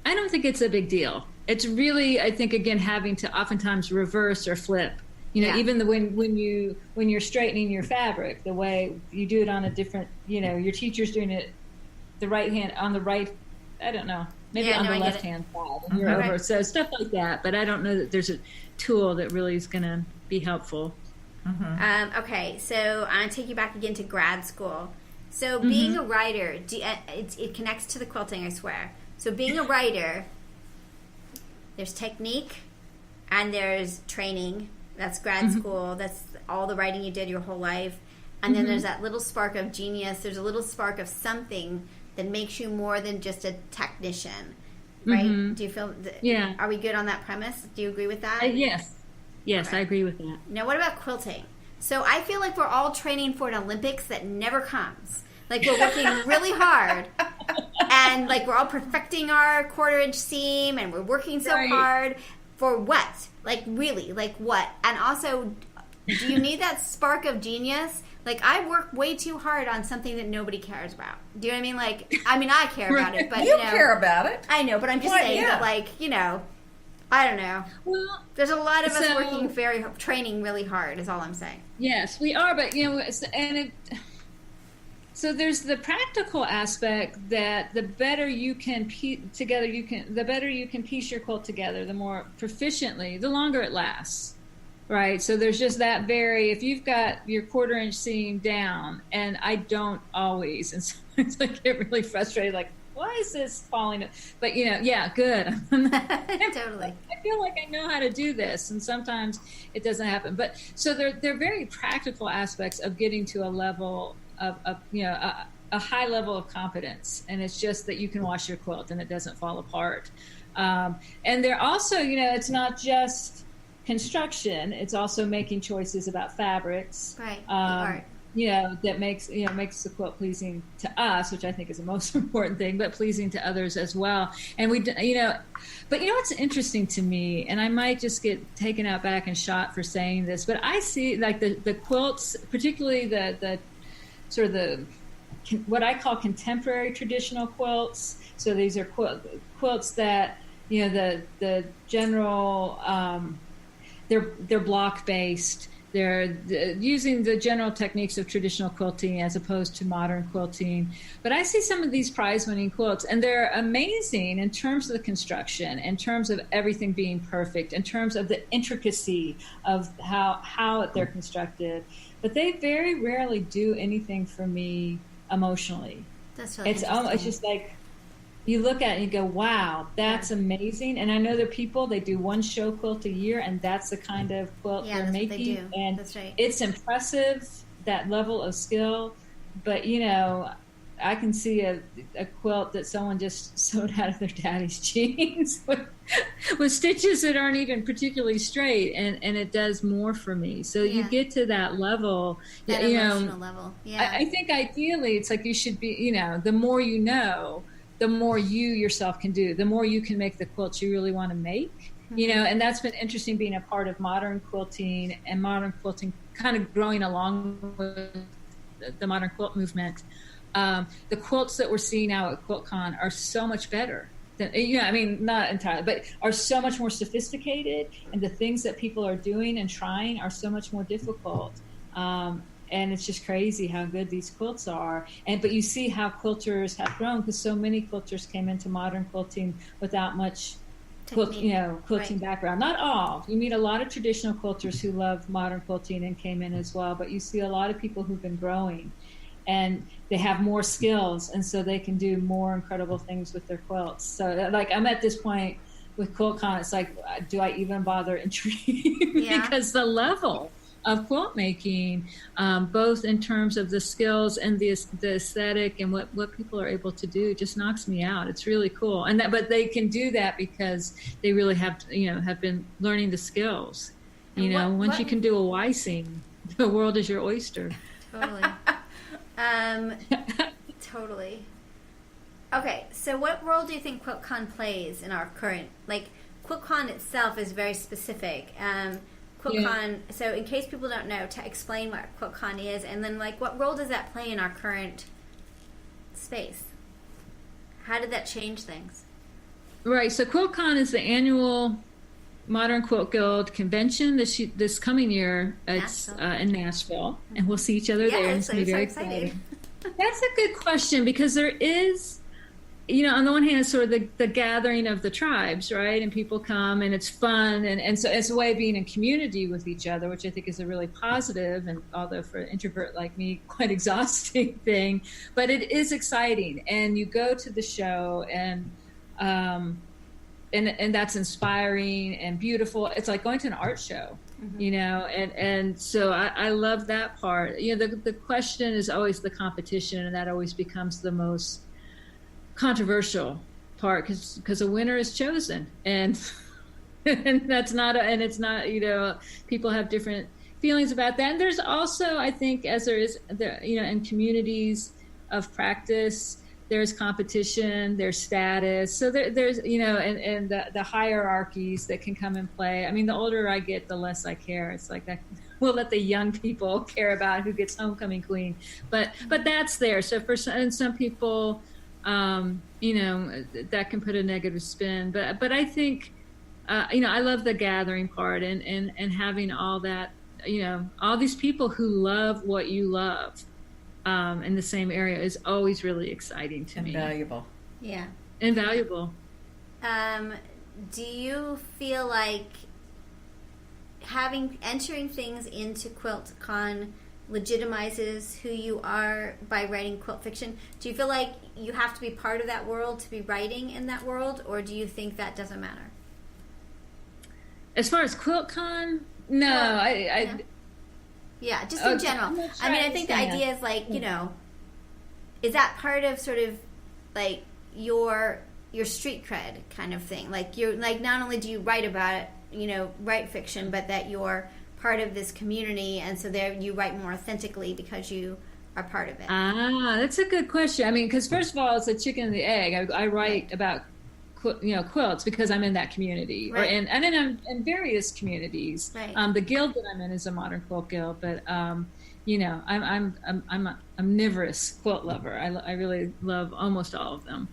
Speaker 2: I don't think it's a big deal. It's really, I think, again, having to oftentimes reverse or flip. Even when you're straightening your fabric, the way you do it on a different, your teacher's doing it the right hand on the right, I don't know, maybe on the left hand side, and you're over. So stuff like that. But I don't know that there's a tool that really is going to be helpful.
Speaker 1: Okay, so I'm going to take you back again to grad school. So being a writer, it connects to the quilting, I swear. So being a writer, there's technique and there's training. That's grad school. That's all the writing you did your whole life. And then there's that little spark of genius. There's a little spark of something that makes you more than just a technician, right? Do you feel are we good on that premise? Do you agree with that?
Speaker 2: Yes. I agree with that.
Speaker 1: Now, what about quilting? So I feel like we're all training for an Olympics that never comes. Like we're working really hard, and like we're all perfecting our 1/4 inch seam, and we're working so hard for what? Like really, like what? And also, Do you need that spark of genius? Like, I work way too hard on something that nobody cares about. Do you know what I mean? Like, I mean, I care about it, but
Speaker 3: you care about it.
Speaker 1: I know, but I'm just saying that, like, I don't know. Well, there's a lot of us working training really hard. Is all I'm saying.
Speaker 2: Yes, we are, but so there's the practical aspect that the better you can the better you can piece your quilt together, the more proficiently, the longer it lasts. Right, so there's just that if you've got your 1/4 inch seam down, and I don't always, and sometimes I get really frustrated, like, why is this falling? But good.
Speaker 1: Totally.
Speaker 2: I feel like I know how to do this, and sometimes it doesn't happen. But so they're very practical aspects of getting to a level of a high level of competence, and it's just that you can wash your quilt and it doesn't fall apart. And they're also, it's not just construction, it's also making choices about fabrics,
Speaker 1: right? Art.
Speaker 2: That makes the quilt pleasing to us, which I think is the most important thing, but pleasing to others as well. And but what's interesting to me, and I might just get taken out back and shot for saying this, but I see like the quilts, particularly the sort of what I call contemporary traditional quilts. So these are quilts that the general they're block based. They're using the general techniques of traditional quilting as opposed to modern quilting. But I see some of these prize-winning quilts, and they're amazing in terms of the construction, in terms of everything being perfect, in terms of the intricacy of how they're constructed. But they very rarely do anything for me emotionally.
Speaker 1: That's really
Speaker 2: it's just like, you look at it and you go, wow, that's amazing. And I know there are people, they do one show quilt a year, and that's the kind of quilt they're making.
Speaker 1: What they do.
Speaker 2: And
Speaker 1: that's right.
Speaker 2: It's impressive, that level of skill. But, I can see a quilt that someone just sewed out of their daddy's jeans with stitches that aren't even particularly straight, and it does more for me. So you get to that level.
Speaker 1: That emotional level. Yeah.
Speaker 2: I think ideally it's like you should be, the more you know, the more you yourself can do, the more you can make the quilts you really want to make, and that's been interesting being a part of modern quilting and modern quilting kind of growing along with the modern quilt movement. The quilts that we're seeing now at QuiltCon are so much better than, not entirely, but are so much more sophisticated, and the things that people are doing and trying are so much more difficult. And it's just crazy how good these quilts are. But you see how quilters have grown, because so many quilters came into modern quilting without much quilting background. Not all. You meet a lot of traditional quilters who love modern quilting and came in as well. But you see a lot of people who've been growing, and they have more skills, and so they can do more incredible things with their quilts. So, like, I'm at this point with QuiltCon, it's like, do I even bother entering? Because the level of quilt making, both in terms of the skills and the aesthetic and what people are able to do, just knocks me out. It's really cool. But they can do that because they really have been learning the skills. Once you can do a Y seam, the world is your oyster.
Speaker 1: Totally. Totally. Okay, so what role do you think QuiltCon plays in our current, QuiltCon itself is very specific. QuiltCon, so in case people don't know, to explain what QuiltCon is, and then what role does that play in our current space? How did that change things?
Speaker 2: Right, so QuiltCon is the annual Modern Quilt Guild convention this coming year. It's in Nashville, and we'll see each other there. And it's going to be very exciting. That's a good question, because there is, on the one hand, it's sort of the gathering of the tribes, right? And people come, and it's fun, and so it's a way of being in community with each other, which I think is a really positive, and although for an introvert like me, quite exhausting thing. But it is exciting, and you go to the show, and that's inspiring and beautiful. It's like going to an art show, and so I love that part. The question is always the competition, and that always becomes the most controversial part, because a winner is chosen, and that's not and it's not, people have different feelings about that. And there's also, I think, as there is in communities of practice, there's competition, there's status. So there's, and the hierarchies that can come in play. I mean, the older I get, the less I care. It's like that. we'll let the young people care about who gets homecoming queen. But that's there. So for some people, that can put a negative spin. But I think, I love the gathering part and having all that, all these people who love what you love in the same area is always really exciting to me.
Speaker 3: Invaluable.
Speaker 1: Yeah.
Speaker 2: Invaluable.
Speaker 1: Do you feel like entering things into QuiltCon legitimizes who you are by writing quilt fiction? Do you feel like you have to be part of that world to be writing in that world, or do you think that doesn't matter?
Speaker 2: As far as QuiltCon, no.
Speaker 1: Well, yeah, just in general. I mean, I think the idea is like, is that part of sort of like your street cred kind of thing? Like you're like, not only do you write about it, write fiction, but that you're part of this community, and so there you write more authentically because you are part of it.
Speaker 2: That's a good question. I mean, because first of all, it's a chicken and the egg. I write about quilts because I'm in that community,
Speaker 1: right.
Speaker 2: and I'm in various communities.
Speaker 1: Right.
Speaker 2: The guild that I'm in is a modern quilt guild, but I'm a omnivorous quilt lover. I really love almost all of them.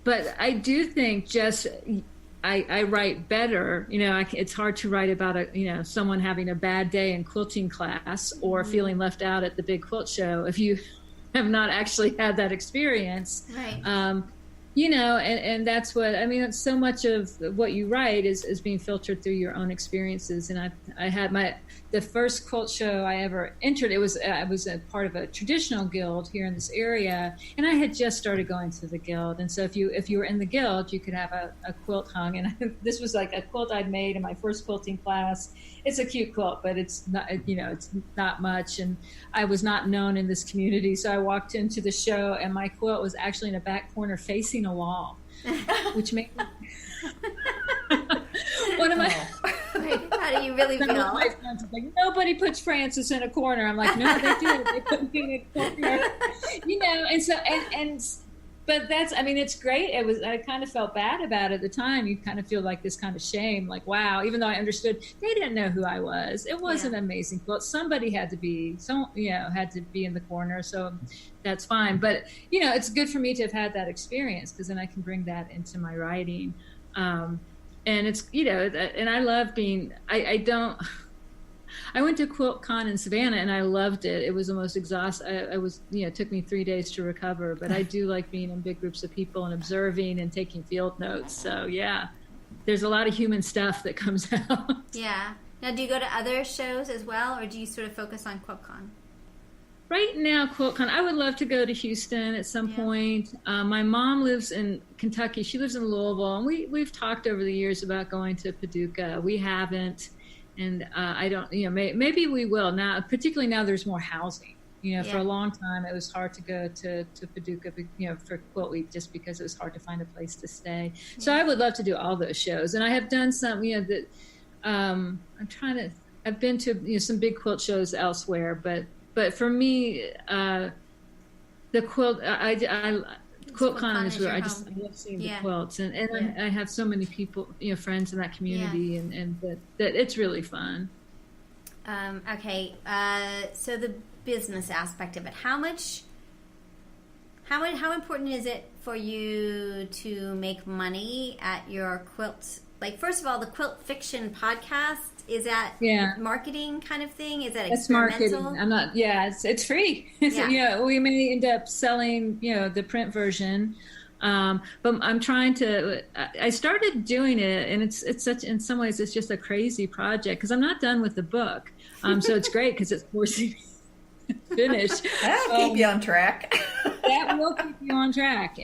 Speaker 2: But I do think I write better. It's hard to write about someone having a bad day in quilting class or feeling left out at the big quilt show if you have not actually had that experience.
Speaker 1: Right.
Speaker 2: And that's what I mean. So much of what you write is being filtered through your own experiences. And I had the first quilt show I ever entered. I was a part of a traditional guild here in this area, and I had just started going to the guild. And so if you were in the guild, you could have a quilt hung. And this was like a quilt I'd made in my first quilting class. It's a cute quilt, but it's not it's not much. And I was not known in this community, so I walked into the show, and my quilt was actually in a back corner facing a wall, which made me one of my
Speaker 1: how do you really feel?
Speaker 2: My friends was like, nobody puts Frances in a corner. I'm like, no, they do. They put me in a corner. And so but that's, I mean, it's great. I kind of felt bad about it at the time. You kind of feel like this kind of shame, like, wow, even though I understood they didn't know who I was. It was an amazing quilt. Somebody had to be in the corner. So that's fine. But, it's good for me to have had that experience, because then I can bring that into my writing. And it's, and I love being, I went to QuiltCon in Savannah and I loved it. It was the most exhausting. It took me 3 days to recover, but I do like being in big groups of people and observing and taking field notes. So yeah, there's a lot of human stuff that comes out.
Speaker 1: Yeah. Now, do you go to other shows as well, or do you sort of focus on QuiltCon?
Speaker 2: Right now, QuiltCon, I would love to go to Houston at some point. My mom lives in Kentucky. She lives in Louisville, and we've talked over the years about going to Paducah. We haven't. And I don't, maybe we will now, particularly now there's more housing. For a long time it was hard to go to Paducah, for Quilt Week, just because it was hard to find a place to stay. Yeah. So I would love to do all those shows. And I have done some, that I've been to, some big quilt shows elsewhere, but for me, the quilt, QuiltCon is where I love seeing the quilts, and I have so many people, friends in that community, and that it's really fun.
Speaker 1: Okay, so the business aspect of it, how important is it for you to make money at your quilt? Like, first of all, the QuiltFiction podcast, is that marketing kind of thing? Is that experimental?
Speaker 2: It's marketing. It's free. We may end up selling, the print version. But I'm trying to, I started doing it, and it's such, in some ways, it's just a crazy project, because I'm not done with the book. So it's great because it's forcing me to finish.
Speaker 3: That'll keep you on track.
Speaker 2: That will keep you on track.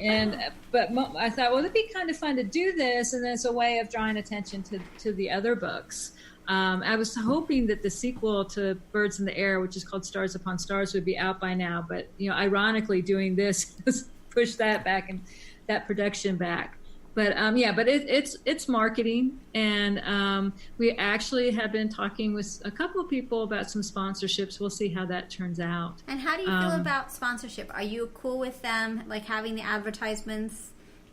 Speaker 2: But I thought, well, it'd be kind of fun to do this, and then it's a way of drawing attention to the other books. I was hoping that the sequel to Birds in the Air, which is called Stars Upon Stars, would be out by now. But, ironically, doing this has pushed that back and that production back. But, but it's marketing. And we actually have been talking with a couple of people about some sponsorships. We'll see how that turns out.
Speaker 1: And how do you feel about sponsorship? Are you cool with them, like, having the advertisements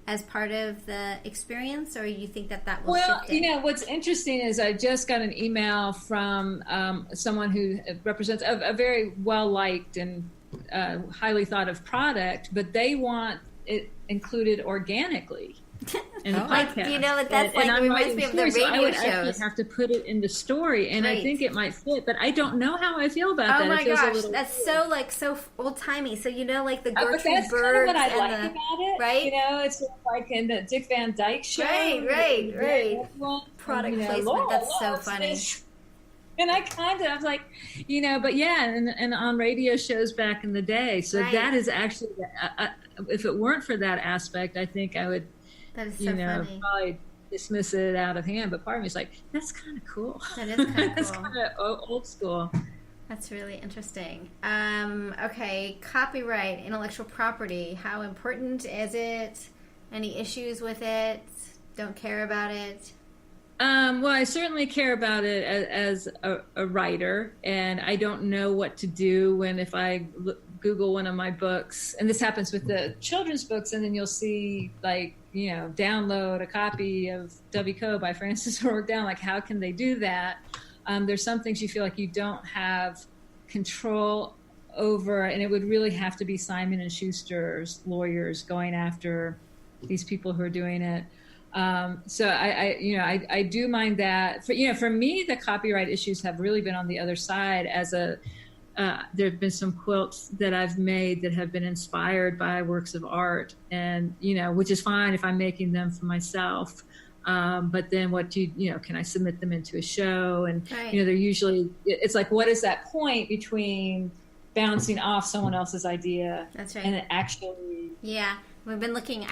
Speaker 1: as part of the experience, or you think that will
Speaker 2: Well,
Speaker 1: shift it?
Speaker 2: what's interesting is I just got an email from someone who represents a very well-liked and highly thought-of product, but they want it included organically in the podcast.
Speaker 1: You know what that's like? It reminds me of the radio
Speaker 2: I would
Speaker 1: shows.
Speaker 2: actually have to put it in the story, and I think it might fit, but I don't know how I feel about that.
Speaker 1: Oh my gosh, that's
Speaker 2: weird.
Speaker 1: so old-timey. So like the
Speaker 2: But
Speaker 1: Gertrude
Speaker 2: that's
Speaker 1: Birds
Speaker 2: kind of what I like
Speaker 1: and
Speaker 2: about it,
Speaker 1: right?
Speaker 2: It's sort of like in the Dick Van Dyke Show.
Speaker 1: Right. Product placement.
Speaker 2: Laura
Speaker 1: That's so
Speaker 2: loves
Speaker 1: funny.
Speaker 2: this. And I was like, but yeah, and on radio shows back in the day. So that is actually, if it weren't for that aspect, I think I would,
Speaker 1: that is so funny.
Speaker 2: Probably dismiss it out of hand. But part of me is like, that's kind of cool.
Speaker 1: That is kind of cool.
Speaker 2: That's kind of old school.
Speaker 1: That's really interesting. Okay, copyright, intellectual property. How important is it? Any issues with it? Don't care about it?
Speaker 2: Well, I certainly care about it as a writer, and I don't know what to do if I Google one of my books, and this happens with the children's books, and then you'll see download a copy of W. Co. by Frances O'Roark Dowell. Like, how can they do that? There's some things you feel like you don't have control over, and it would really have to be Simon & Schuster's lawyers going after these people who are doing it. So I do mind that. For me, the copyright issues have really been on the other side. There have been some quilts that I've made that have been inspired by works of art, and which is fine if I'm making them for myself. But then can I submit them into a show? And
Speaker 1: right.
Speaker 2: they're usually, it's like, what is that point between bouncing off someone else's idea
Speaker 1: That's right.
Speaker 2: and actually
Speaker 1: we've been looking at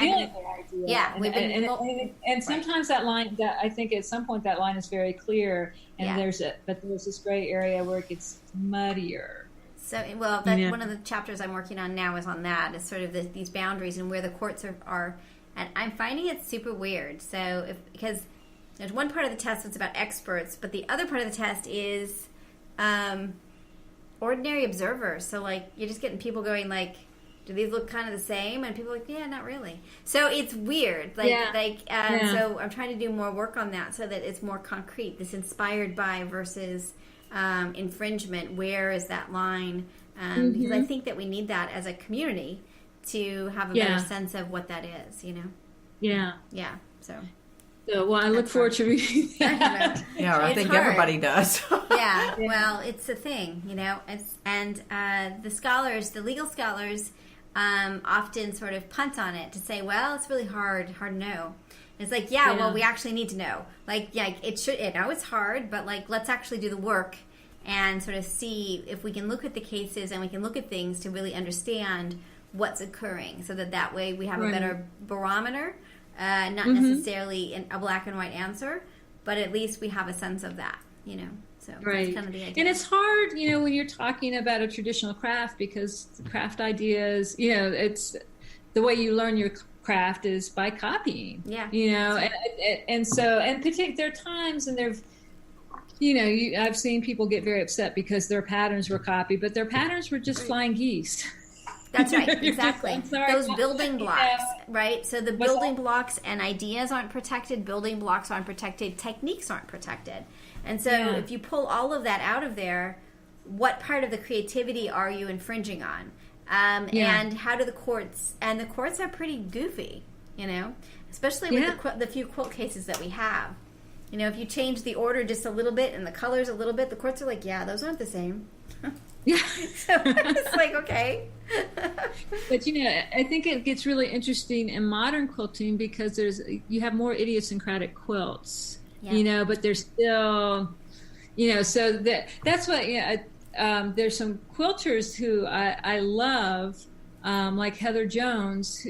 Speaker 2: and sometimes that line, that I think at some point that line is very clear, and there's this gray area where it gets muddier.
Speaker 1: So, well, that's one of the chapters I'm working on now is on that. Is sort of these boundaries and where the courts are, and I'm finding it super weird. So, because there's one part of the test that's about experts, but the other part of the test is ordinary observers. So, like, you're just getting people going like, do these look kind of the same? And people are like, yeah, not really. So it's weird. So I'm trying to do more work on that so that it's more concrete. This inspired by versus infringement. Where is that line? Because I think that we need that as a community to have a better sense of what that is, Yeah. So
Speaker 2: well, I look forward to reading that.
Speaker 3: Yeah, I think hard. Everybody does.
Speaker 1: Yeah, well, it's a thing, the scholars, the legal scholars, often sort of punt on it to say, well, it's really hard to know. It's like, well, we actually need to know. Like, it's hard, but like, let's actually do the work and sort of see if we can look at the cases and we can look at things to really understand what's occurring, so that way we have a better barometer, not necessarily a black and white answer, but at least we have a sense of that, So that's kind of the idea.
Speaker 2: And it's hard, when you're talking about a traditional craft, because craft ideas, it's the way you learn your craft is by copying.
Speaker 1: Yeah.
Speaker 2: And there are times, and I've seen people get very upset because their patterns were copied, but their patterns were just flying geese.
Speaker 1: That's right, exactly. Those building blocks, right? So the building blocks and ideas aren't protected, building blocks aren't protected, techniques aren't protected. And so if you pull all of that out of there, what part of the creativity are you infringing on? And how do the courts are pretty goofy, especially with the few quilt cases that we have. If you change the order just a little bit and the colors a little bit, the courts are like, those aren't the same.
Speaker 2: Yeah.
Speaker 1: So it's like, okay.
Speaker 2: But I think it gets really interesting in modern quilting because you have more idiosyncratic quilts, but there's still, so that's what, there's some quilters who I love, like Heather Jones,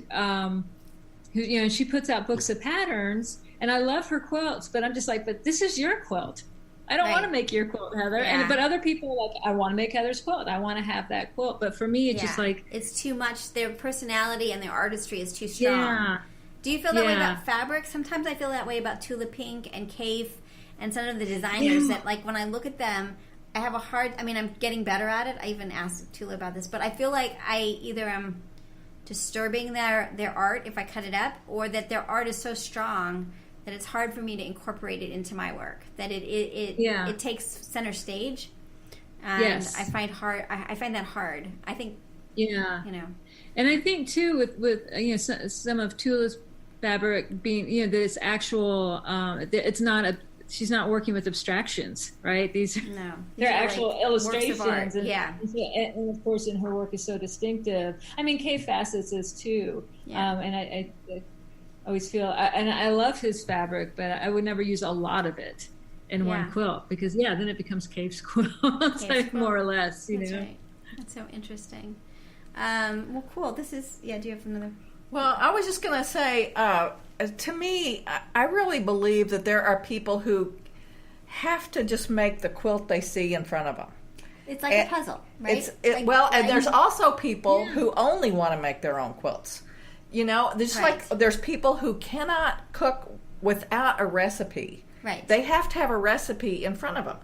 Speaker 2: who, she puts out books of patterns, and I love her quilts, but I'm just like, but this is your quilt. I don't want to make your quilt, Heather.
Speaker 1: Yeah.
Speaker 2: But other people are like, I want to make Heather's quilt. I want to have that quilt. But for me, it's just like...
Speaker 1: It's too much. Their personality and their artistry is too strong.
Speaker 2: Yeah.
Speaker 1: Do you feel that way about fabric? Sometimes I feel that way about Tula Pink and Cave and some of the designers that, like, when I look at them, I have a hard... I'm getting better at it. I even asked Tula about this. But I feel like I either am disturbing their art if I cut it up, or that their art is so strong that it's hard for me to incorporate it into my work, that it takes center stage. And
Speaker 2: yes.
Speaker 1: I find that hard. I think,
Speaker 2: and I think too with some of Tula's fabric being, that it's actual, it's not she's not working with abstractions, right? They're actual like illustrations. And of course in her work is so distinctive. I mean, Kay Facets is too. Yeah. And I always feel, and I love his fabric, but I would never use a lot of it in one quilt, because then it becomes Cave's quilt, more or less,
Speaker 1: That's right. That's so interesting. Well, cool. This is, do you have another?
Speaker 3: Well, I was just going to say, to me, I really believe that there are people who have to just make the quilt they see in front of them.
Speaker 1: It's like a puzzle, right?
Speaker 3: And there's also people who only want to make their own quilts. There's people who cannot cook without a recipe.
Speaker 1: Right.
Speaker 3: They have to have a recipe in front of them.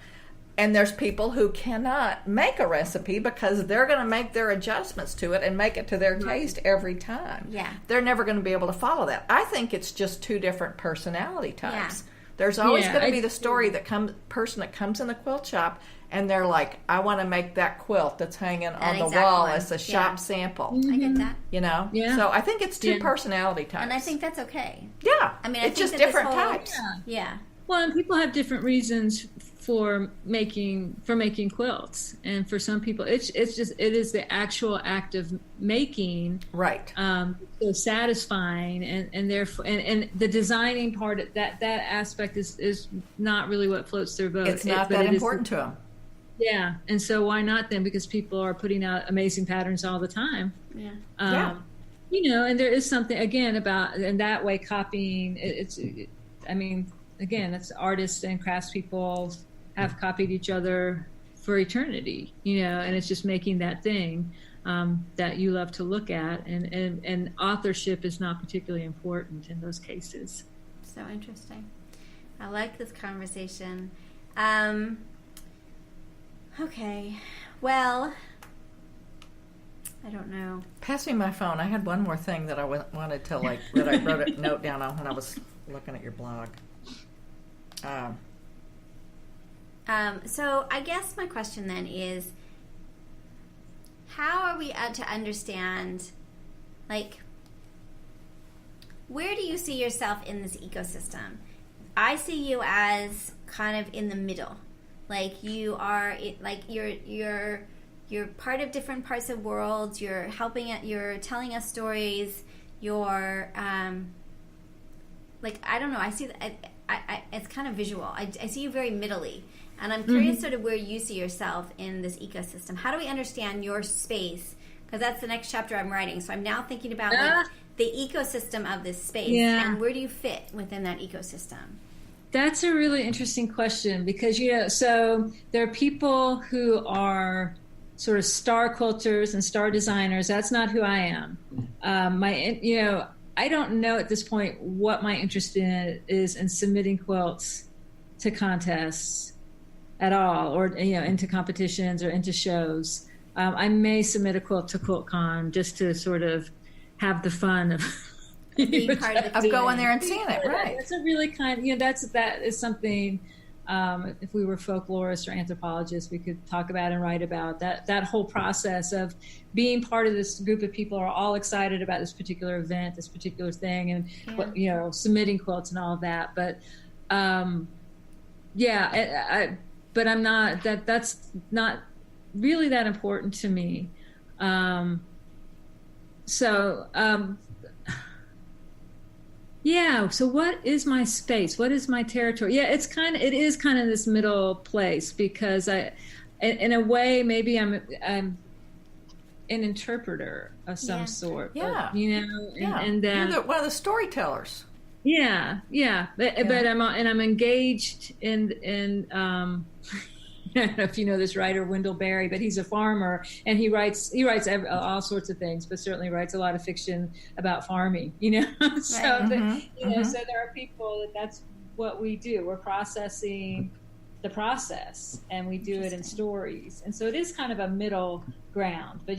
Speaker 3: And there's people who cannot make a recipe because they're going to make their adjustments to it and make it to their taste every time.
Speaker 1: Yeah.
Speaker 3: They're never going to be able to follow that. I think it's just two different personality types. Yeah. There's always going to be the person that comes in the quilt shop and they're like, I want to make that quilt that's hanging on the wall as a shop sample.
Speaker 1: I get that.
Speaker 3: Yeah. So I think it's two personality types.
Speaker 1: And I think that's okay.
Speaker 3: Yeah.
Speaker 1: I mean,
Speaker 3: it's just different types.
Speaker 1: Yeah.
Speaker 2: Well, and people have different reasons for making quilts, and for some people, it is the actual act of making so satisfying, and therefore, and the designing part, that aspect is not really what floats their boat.
Speaker 3: It's not that important to them.
Speaker 2: Yeah, and so why not then? Because people are putting out amazing patterns all the time.
Speaker 1: Yeah.
Speaker 2: And there is something again about in that way copying. Again, it's artists and craftspeople have copied each other for eternity, and it's just making that thing that you love to look at, and authorship is not particularly important in those cases.
Speaker 1: So interesting. I like this conversation. Okay, well, I don't know.
Speaker 3: Pass me my phone. I had one more thing that I wanted to that I wrote a note down on when I was looking at your blog.
Speaker 1: So I guess my question then is, how are we to understand, where do you see yourself in this ecosystem? I see you as kind of in the middle. You are, you're part of different parts of worlds. You're you're telling us stories. You're, I don't know. I see that. It's kind of visual. I see you very middle-y. And I'm curious sort of where you see yourself in this ecosystem. How do we understand your space? Because that's the next chapter I'm writing. So I'm now thinking about the ecosystem of this space. Yeah. And where do you fit within that ecosystem?
Speaker 2: That's a really interesting question because, so there are people who are sort of star quilters and star designers. That's not who I am. I don't know at this point what my interest is in submitting quilts to contests at all, or into competitions or into shows. I may submit a quilt to QuiltCon just to sort of have the fun of
Speaker 1: being part of
Speaker 3: going there and seeing it. Right.
Speaker 2: That's a really that is something. If we were folklorists or anthropologists, we could talk about and write about that whole process of being part of this group of people who are all excited about this particular event, this particular thing, and submitting quilts and all of that. But but I'm not that's not really that important to me. So what is my space? What is my territory? Yeah, it is kind of this middle place because in a way, maybe I'm an interpreter of some sort.
Speaker 3: Yeah.
Speaker 2: And then
Speaker 3: you're one of the storytellers.
Speaker 2: Yeah. But I'm engaged in I don't know if you know this writer Wendell Berry, but he's a farmer and he writes all sorts of things, but certainly writes a lot of fiction about farming. So so there are people that's what we do. We're processing the process, and we do it in stories. And so it is kind of a middle ground. But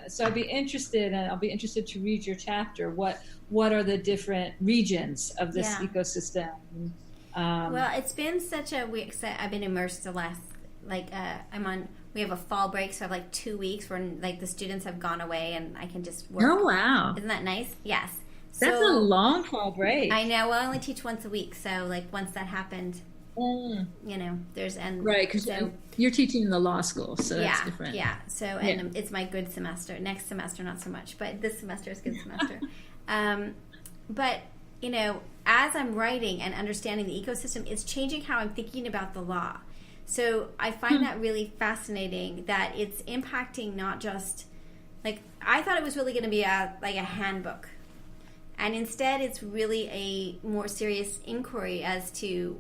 Speaker 2: so I'd be interested, and I'll be interested to read your chapter. What are the different regions of this ecosystem?
Speaker 1: Well, it's been such a week. I've been immersed the last we have a fall break, so I have like 2 weeks where like the students have gone away and I can just work.
Speaker 2: Oh wow!
Speaker 1: Isn't that nice? Yes.
Speaker 2: That's a long fall break.
Speaker 1: I know. Well, I only teach once a week, so like once that happened, there's
Speaker 2: right, because you're teaching in the law school, so that's different.
Speaker 1: Yeah. So it's my good semester. Next semester, not so much, but this semester is good semester. But as I'm writing and understanding the ecosystem, it's changing how I'm thinking about the law. So I find that really fascinating that it's impacting not just like I thought it was really going to be a handbook. And instead, it's really a more serious inquiry as to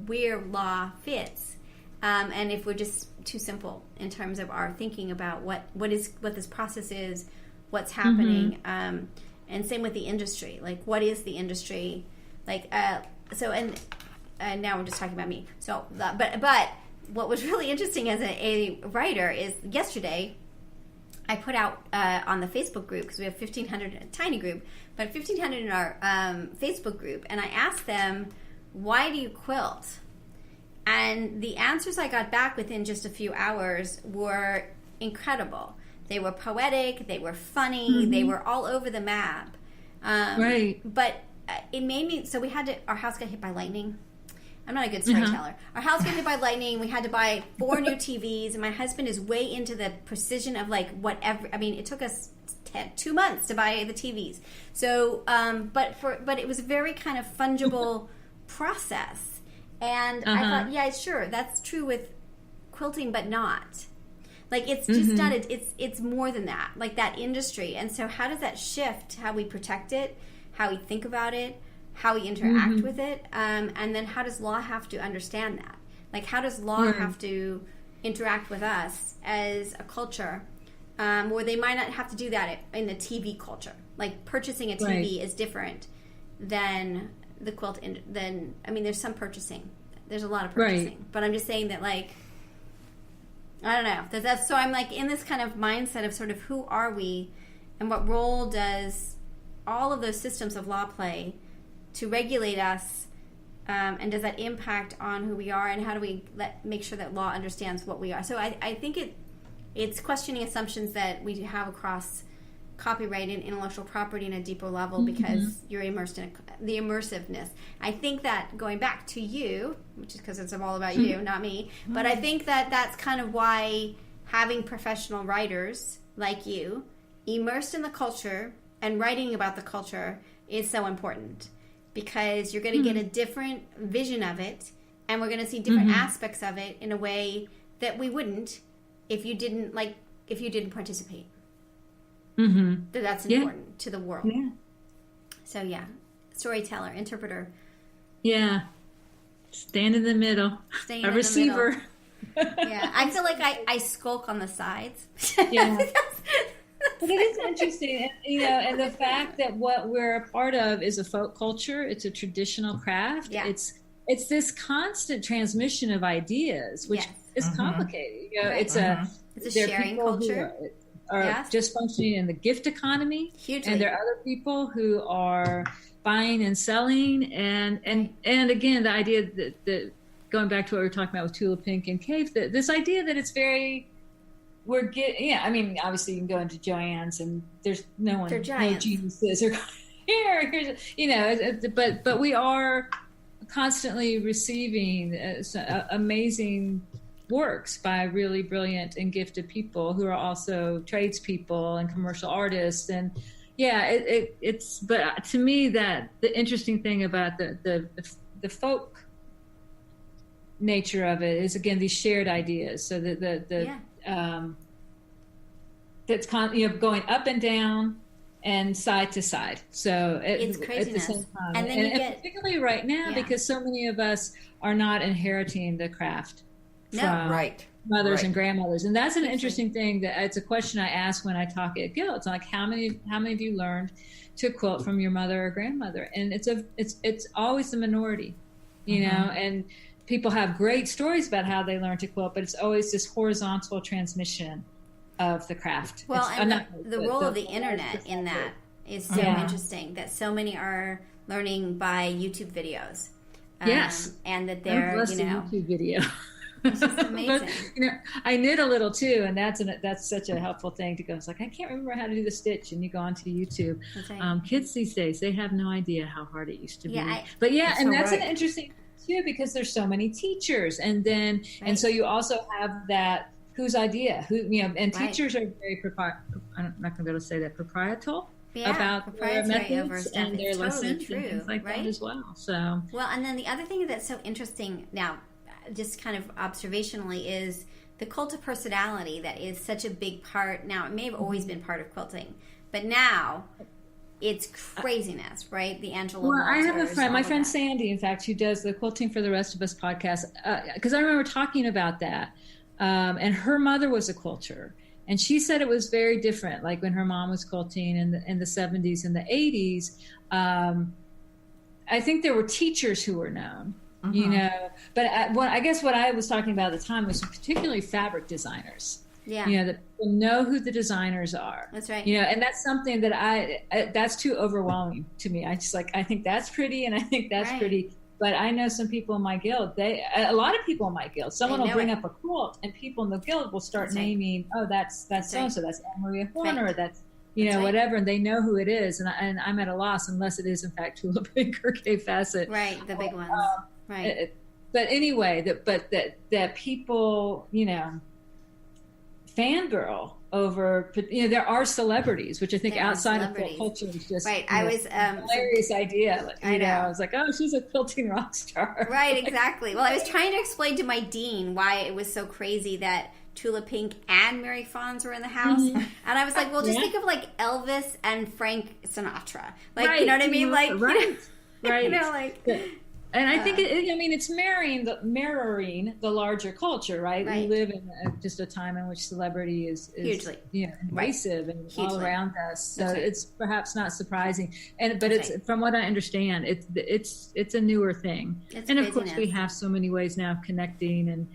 Speaker 1: where law fits, and if we're just too simple in terms of our thinking about what this process is, what's happening, and same with the industry. Like, what is the industry? Like, and now we're just talking about me. So, but what was really interesting as a writer is yesterday, I put out on the Facebook group, because we have 1,500 in a tiny group, but 1,500 in our Facebook group, and I asked them, why do you quilt? And the answers I got back within just a few hours were incredible. They were poetic, they were funny, they were all over the map.
Speaker 2: Right.
Speaker 1: But it made me, so our house got hit by lightning. I'm not a good storyteller. Our house got hit by lightning. We had to buy 4 new TVs, and my husband is way into the precision of like whatever. I mean, it took us 2 months to buy the TVs. So, but it was a very kind of fungible process, and I thought, yeah, sure, that's true with quilting, but not. Like it's just not. It's more than that. Like that industry, and so how does that shift how we protect it, how we think about it? How we interact with it, and then how does law have to understand that? Like, how does law have to interact with us as a culture, where they might not have to do that in the TV culture? Like, purchasing a TV is different than the quilt. There's some purchasing. There's a lot of purchasing. But I'm just saying that, like, I don't know. So I'm, like, in this kind of mindset of sort of who are we, and what role does all of those systems of law play to regulate us, and does that impact on who we are, and how do we make sure that law understands what we are? So I think it's questioning assumptions that we have across copyright and intellectual property in a deeper level, because you're immersed in the immersiveness. I think that going back to you, which is because it's all about you, not me, but I think that that's kind of why having professional writers like you immersed in the culture and writing about the culture is so important. Because you're going to get a different vision of it, and we're going to see different aspects of it in a way that we wouldn't if you didn't participate. That's important to the world. Yeah. So storyteller, interpreter.
Speaker 2: Yeah, stand in the middle. A receiver.
Speaker 1: Yeah, I feel like I skulk on the sides.
Speaker 2: Yeah. But it is interesting, and the fact that what we're a part of is a folk culture. It's a traditional craft. Yeah. It's this constant transmission of ideas, which is complicated. It's a
Speaker 1: sharing culture.
Speaker 2: Are just functioning in the gift economy. Hugely. And there are other people who are buying and selling, and again, the idea that going back to what we were talking about with Tula Pink and Cave, this idea that it's very. Obviously you can go into Joann's and there's no geniuses or but we are constantly receiving amazing works by really brilliant and gifted people who are also tradespeople and commercial artists. And it's but to me that the interesting thing about the folk nature of it is, again, these shared ideas. So that's going up and down and side to side. So
Speaker 1: it's craziness.
Speaker 2: At the same time. And particularly right now, because so many of us are not inheriting the craft from mothers and grandmothers. And that's an interesting thing. That it's a question I ask when I talk at Guild. It's like, how many of you learned to quilt from your mother or grandmother? And it's always the minority, you know, and people have great stories about how they learn to quilt, but it's always this horizontal transmission of the craft.
Speaker 1: Well, and the role of the internet in that is so interesting, that so many are learning by YouTube videos.
Speaker 2: Yes.
Speaker 1: And that they're,
Speaker 2: YouTube video.
Speaker 1: It's just amazing.
Speaker 2: But, I knit a little too, and that's such a helpful thing to go. It's like, I can't remember how to do the stitch, and you go onto YouTube. Right. Kids these days, they have no idea how hard it used to be. That's an interesting too, because there's so many teachers, and so you also have that whose idea, teachers are very I'm not going to be able to say that, proprietorial. About their methods and their lessons and things like that as well. So
Speaker 1: and then the other thing that's so interesting now, just kind of observationally, is the cult of personality that is such a big part. Now, it may have always been part of quilting, but now it's craziness, right? The Angela.
Speaker 2: Well, I have a friend, my friend Sandy, in fact, who does the Quilting for the Rest of Us podcast, because I remember talking about that, and her mother was a quilter. And she said it was very different, like when her mom was quilting in the 70s and the 80s. I think there were teachers who were known, but I guess what I was talking about at the time was particularly fabric designers. Yeah. That people know who the designers are.
Speaker 1: That's right.
Speaker 2: And that's something that that's too overwhelming to me. I think that's pretty, and I think that's pretty. But I know some people in my guild, a lot of people in my guild, someone will bring up a quilt and people in the guild will start naming, that's so-and-so, that's Anne Maria Horner, that's whatever, and they know who it is. And I'm at a loss unless it is, in fact, Tula Pink or K Facet.
Speaker 1: Right, the big ones. Right.
Speaker 2: But anyway, that people, fangirl over, there are celebrities, which I think outside of quilt culture is just
Speaker 1: I was
Speaker 2: hilarious idea. I was like, oh, she's a quilting rock star.
Speaker 1: Right, exactly. Well, I was trying to explain to my dean why it was so crazy that Tula Pink and Mary Fons were in the house, and I was like, well, just think of like Elvis and Frank Sinatra, you know what I mean,
Speaker 2: right. And I think it's mirroring the larger culture, right? We live in just a time in which celebrity is
Speaker 1: hugely
Speaker 2: invasive and all around us. So it's perhaps not surprising. But it's from what I understand, it's a newer thing. And of course, we have so many ways now of connecting, and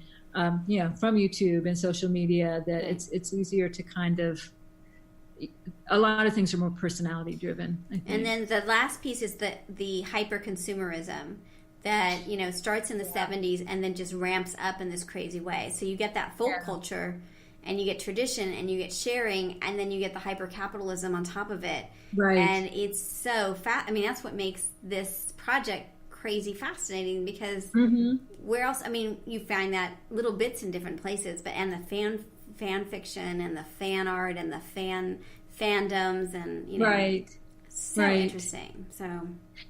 Speaker 2: from YouTube and social media that it's easier to kind of. A lot of things are more personality driven, I think.
Speaker 1: And then the last piece is the hyper consumerism that starts in the 70s and then just ramps up in this crazy way. So you get that folk culture, and you get tradition, and you get sharing, and then you get the hyper capitalism on top of it.
Speaker 2: Right.
Speaker 1: And it's so fast. I mean, that's what makes this project crazy fascinating, because where else? I mean, you find that little bits in different places, and the fan fiction and the fan art and the fandoms and so interesting. So,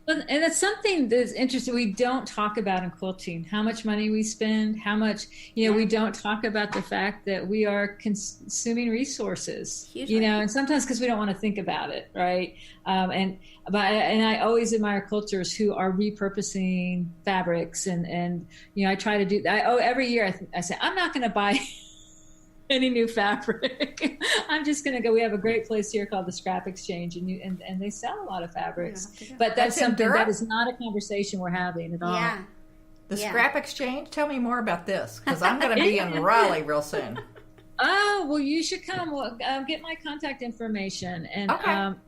Speaker 2: and it's something that's interesting. We don't talk about in quilting how much money we spend, how much we don't talk about the fact that we are consuming resources.
Speaker 1: Hugely.
Speaker 2: And sometimes because we don't want to think about it, right? And I always admire quilters who are repurposing fabrics, and I try to do that. Every year I say I'm not going to buy any new fabric. I'm just going to go. We have a great place here called the Scrap Exchange, and they sell a lot of fabrics. Yeah, but that's something that is not a conversation we're having at all.
Speaker 3: Yeah. The Scrap Exchange? Tell me more about this, because I'm going to be in Raleigh real soon.
Speaker 2: Oh, well, you should come. Get my contact information. And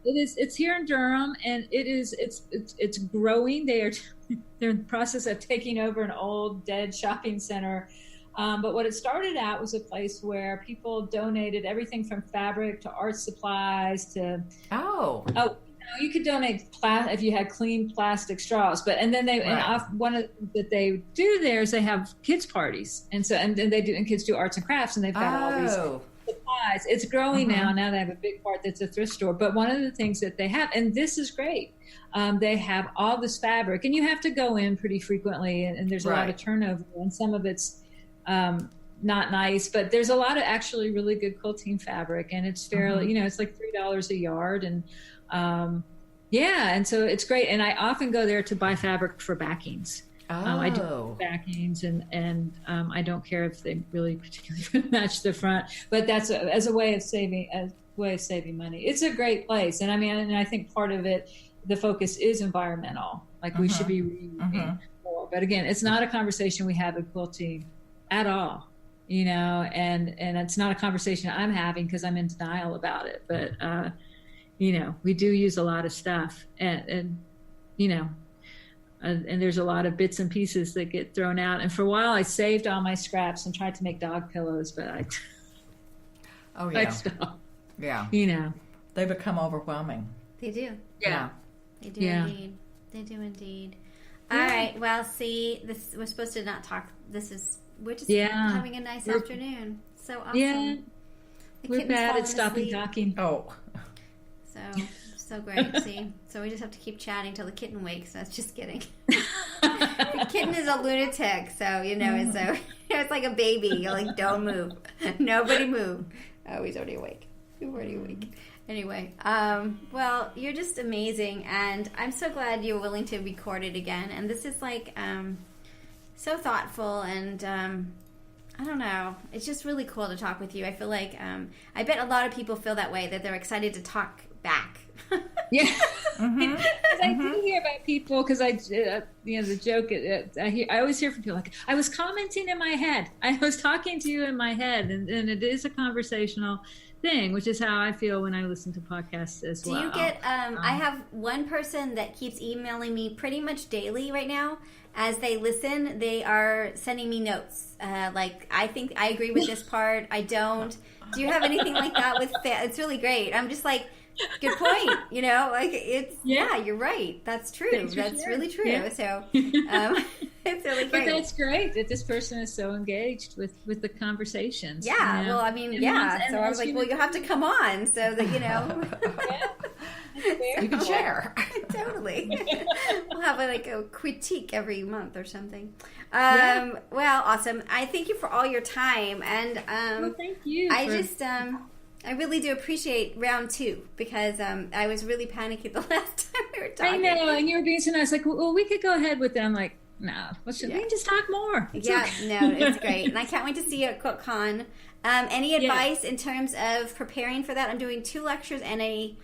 Speaker 2: it's here in Durham, and it's growing. They're in the process of taking over an old dead shopping center. But what it started at was a place where people donated everything from fabric to art supplies to you could donate if you had clean plastic straws. But and then one of that they do there is they have kids parties, and kids do arts and crafts, and they've got all these supplies. It's growing now. Now they have a big part that's a thrift store. But one of the things that they have, and this is great, they have all this fabric, and you have to go in pretty frequently, and there's a lot of turnover, and some of it's not nice, but there's a lot of actually really good quilting fabric, and it's fairly, it's like $3 a yard, and and so it's great. And I often go there to buy fabric for backings. I do backings, and I don't care if they really particularly match the front, but that's as a way of saving money. It's a great place, and I think part of it, the focus is environmental. Like we should be reusing more, But again, it's not a conversation we have in quilting at all, and it's not a conversation I'm having because I'm in denial about it. But, we do use a lot of stuff and there's a lot of bits and pieces that get thrown out. And for a while I saved all my scraps and tried to make dog pillows, but I stopped.
Speaker 3: Yeah. They become overwhelming.
Speaker 1: They do.
Speaker 2: Yeah.
Speaker 1: They do indeed. They do indeed. All right. Well, see, we're supposed to not talk. We're just having a nice afternoon. So awesome.
Speaker 2: Yeah. We're bad at stopping talking.
Speaker 3: Oh.
Speaker 1: So great. See, so we just have to keep chatting till the kitten wakes. That's just kidding. The kitten is a lunatic, so it's like a baby. You're like, don't move, nobody move. Oh, he's already awake. Anyway, well, you're just amazing, and I'm so glad you're willing to record it again. And this is like so thoughtful, and I don't know. It's just really cool to talk with you. I feel like I bet a lot of people feel that way, that they're excited to talk back.
Speaker 2: Yeah, I do hear about people because the joke. I always hear from people like, I was commenting in my head. I was talking to you in my head, and it is a conversational thing, which is how I feel when I listen to podcasts as well.
Speaker 1: Do you get? I have one person that keeps emailing me pretty much daily right now. As they listen, they are sending me notes. Like, I think I agree with this part. I don't. Do you have anything like that with? It's really great. I'm just like, good point. Like it's you're right. That's true. That's really true. Yeah. So it's really great.
Speaker 2: But that's great that this person is so engaged with the conversations.
Speaker 1: Yeah. Well, I mean, yeah. So I was like, well, you have to come on so that
Speaker 3: you can share.
Speaker 1: Totally. We'll have a critique every month or something. Well, awesome. I thank you for all your time, and
Speaker 2: well, thank you.
Speaker 1: I really do appreciate round 2 because I was really panicky the last time we were talking.
Speaker 2: I know, and you were being so nice. Like, well, we could go ahead with them. Like, no, we can just talk more. It's okay.
Speaker 1: No, it's great, and I can't wait to see you at QuiltCon. Any advice in terms of preparing for that? I'm doing 2 lectures and a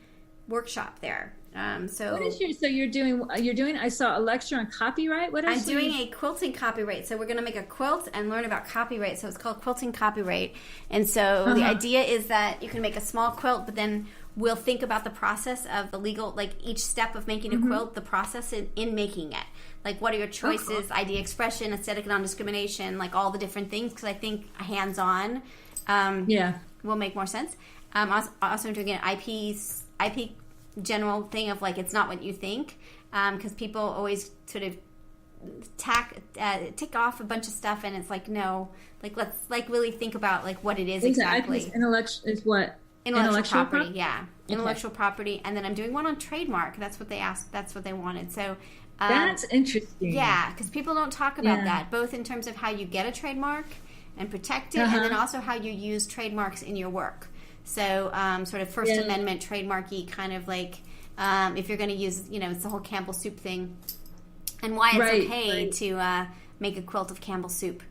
Speaker 1: workshop there.
Speaker 2: What is you're doing? I saw a lecture on copyright. What else?
Speaker 1: I'm doing a quilting copyright. So we're going to make a quilt and learn about copyright. So it's called Quilting Copyright. And so the idea is that you can make a small quilt, but then we'll think about the process of the legal, like each step of making a quilt, the process in making it. Like, what are your choices, idea expression, aesthetic non-discrimination, like all the different things. Because I think hands-on will make more sense. Also doing an IP general thing of like, it's not what you think, because people always sort of tick off a bunch of stuff, and it's like, no, like, let's like really think about like what it is exactly.
Speaker 2: Intellectual property.
Speaker 1: Intellectual property. And then I'm doing one on trademark. That's what they asked. That's what they wanted. So
Speaker 2: that's interesting.
Speaker 1: Yeah, because people don't talk about that, both in terms of how you get a trademark and protect it, and then also how you use trademarks in your work. So sort of First Amendment trademarky kind of like, if you're going to use, it's the whole Campbell soup thing, and why it's okay to make a quilt of Campbell soup,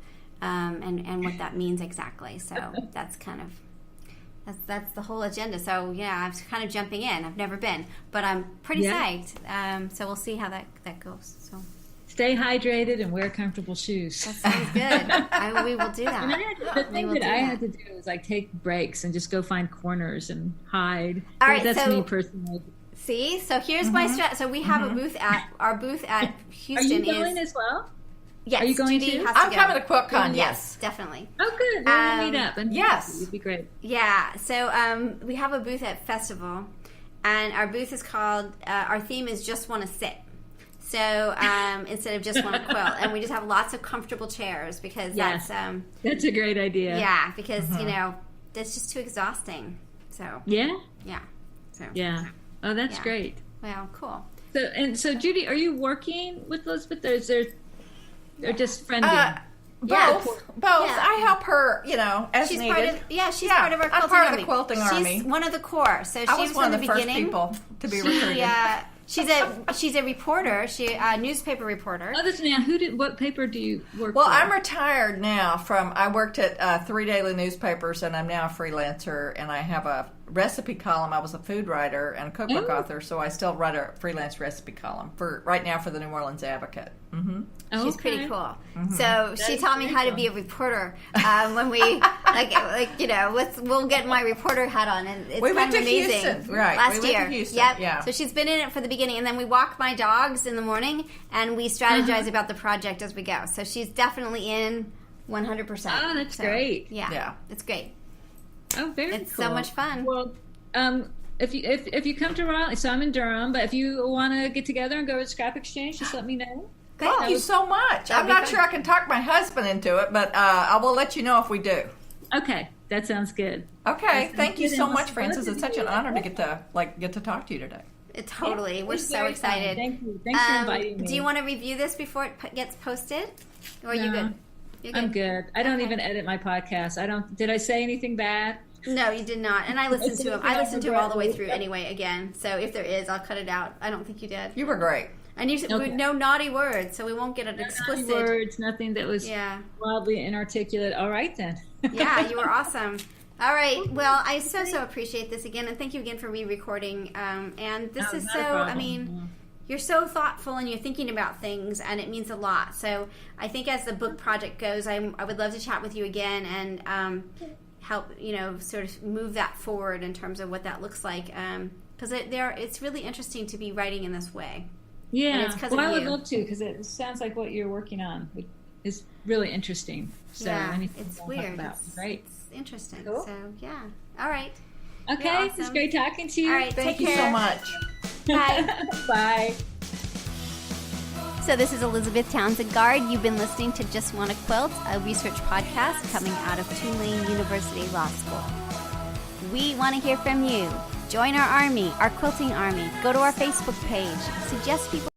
Speaker 1: and what that means exactly. So that's kind of that's the whole agenda. So I'm kind of jumping in. I've never been, but I'm pretty psyched. So we'll see how that goes. So.
Speaker 2: Stay hydrated and wear comfortable shoes.
Speaker 1: That sounds good. We will do that.
Speaker 2: The thing that I had to do was like take breaks and just go find corners and hide.
Speaker 1: All right,
Speaker 2: that's me personally.
Speaker 1: See, so here's my strat. So we have our booth at Houston.
Speaker 2: Are you going as well?
Speaker 1: Yes.
Speaker 2: Are you going
Speaker 1: Judy
Speaker 2: to?
Speaker 1: I'm
Speaker 3: coming to QuiltCon. Yes,
Speaker 1: definitely.
Speaker 2: Oh, good. We'll meet up. And it'd be great.
Speaker 1: Yeah. So we have a booth at Festival, and our booth is called. Our theme is Just Want to Sit. So instead of Just Want to Quilt, and we just have lots of comfortable chairs because that's
Speaker 2: a great idea.
Speaker 1: Yeah, because that's just too exhausting. So
Speaker 2: yeah.
Speaker 1: So
Speaker 2: oh, that's great.
Speaker 1: Well, cool.
Speaker 2: So Judy, are you working with Elizabeth, or just friending?
Speaker 3: Both. I help her, as
Speaker 1: she's
Speaker 3: needed.
Speaker 1: She's part of our quilting
Speaker 3: I'm part
Speaker 1: army.
Speaker 3: of the quilting army.
Speaker 1: She's one of the core. So
Speaker 3: I was
Speaker 1: was
Speaker 3: one
Speaker 1: from
Speaker 3: of the first
Speaker 1: beginning.
Speaker 3: people to be recruited.
Speaker 1: She's a reporter. Newspaper reporter.
Speaker 2: Oh, that's now. What paper do you work
Speaker 3: Well,
Speaker 2: for?
Speaker 3: I'm retired now I worked at 3 daily newspapers, and I'm now a freelancer, and I have recipe column. I was a food writer and a cookbook author, so I still write a freelance recipe column for right now for the New Orleans Advocate. Mm-hmm.
Speaker 1: She's pretty cool. So she taught me how to be a reporter. When we we'll get my reporter hat on, and it's kind of amazing.
Speaker 3: Houston. Right,
Speaker 1: last
Speaker 3: we
Speaker 1: year.
Speaker 3: went to Houston.
Speaker 1: Yep.
Speaker 3: Yeah.
Speaker 1: So she's been in it for the beginning, and then we walk my dogs in the morning, and we strategize about the project as we go. So she's definitely in 100%.
Speaker 2: Oh, that's great.
Speaker 1: Yeah, it's great.
Speaker 2: Oh, very
Speaker 1: It's
Speaker 2: cool.
Speaker 1: so much fun.
Speaker 2: Well, if you come to Raleigh, so I'm in Durham, but if you want to get together and go to Scrap Exchange, just let me know.
Speaker 3: Thank you so much. I'm not sure I can talk my husband into it, but I will let you know if we do.
Speaker 2: Okay, that sounds good.
Speaker 3: Okay, thank you so much, Frances. It's such an honor to get to talk to you today.
Speaker 1: Totally. We're so excited.
Speaker 2: Thank you. Thanks for inviting me.
Speaker 1: Do you want to review this before it gets posted? Or are you good? You're good?
Speaker 2: I'm good. I don't even edit my podcast. Did I say anything bad?
Speaker 1: No, you did not. And I listened to them. I listened to them all the way through anyway again. So if there is, I'll cut it out. I don't think you did.
Speaker 3: You were great.
Speaker 1: And you said no naughty words, so we won't get an explicit.
Speaker 2: Naughty words, nothing that was wildly inarticulate. All right, then.
Speaker 1: Yeah, you were awesome. All right. Well, I so appreciate this again, and thank you again for re-recording. And this is so, I mean, you're so thoughtful and you're thinking about things, and it means a lot. So I think as the book project goes, I would love to chat with you again and help, sort of move that forward in terms of what that looks like. Because it's really interesting to be writing in this way.
Speaker 2: Yeah, I would love to, because it sounds like what you're working on is really interesting. So
Speaker 1: it's weird.
Speaker 2: Right.
Speaker 1: It's interesting. Cool. So, yeah. All right.
Speaker 2: Okay, awesome. It's great talking to you.
Speaker 1: All right,
Speaker 3: thank you so much.
Speaker 1: Bye.
Speaker 2: Bye.
Speaker 1: So this is Elizabeth Townsend Guard. You've been listening to Just Wanna Quilt, a research podcast coming out of Tulane University Law School. We want to hear from you. Join our army, our quilting army. Go to our Facebook page. Suggest people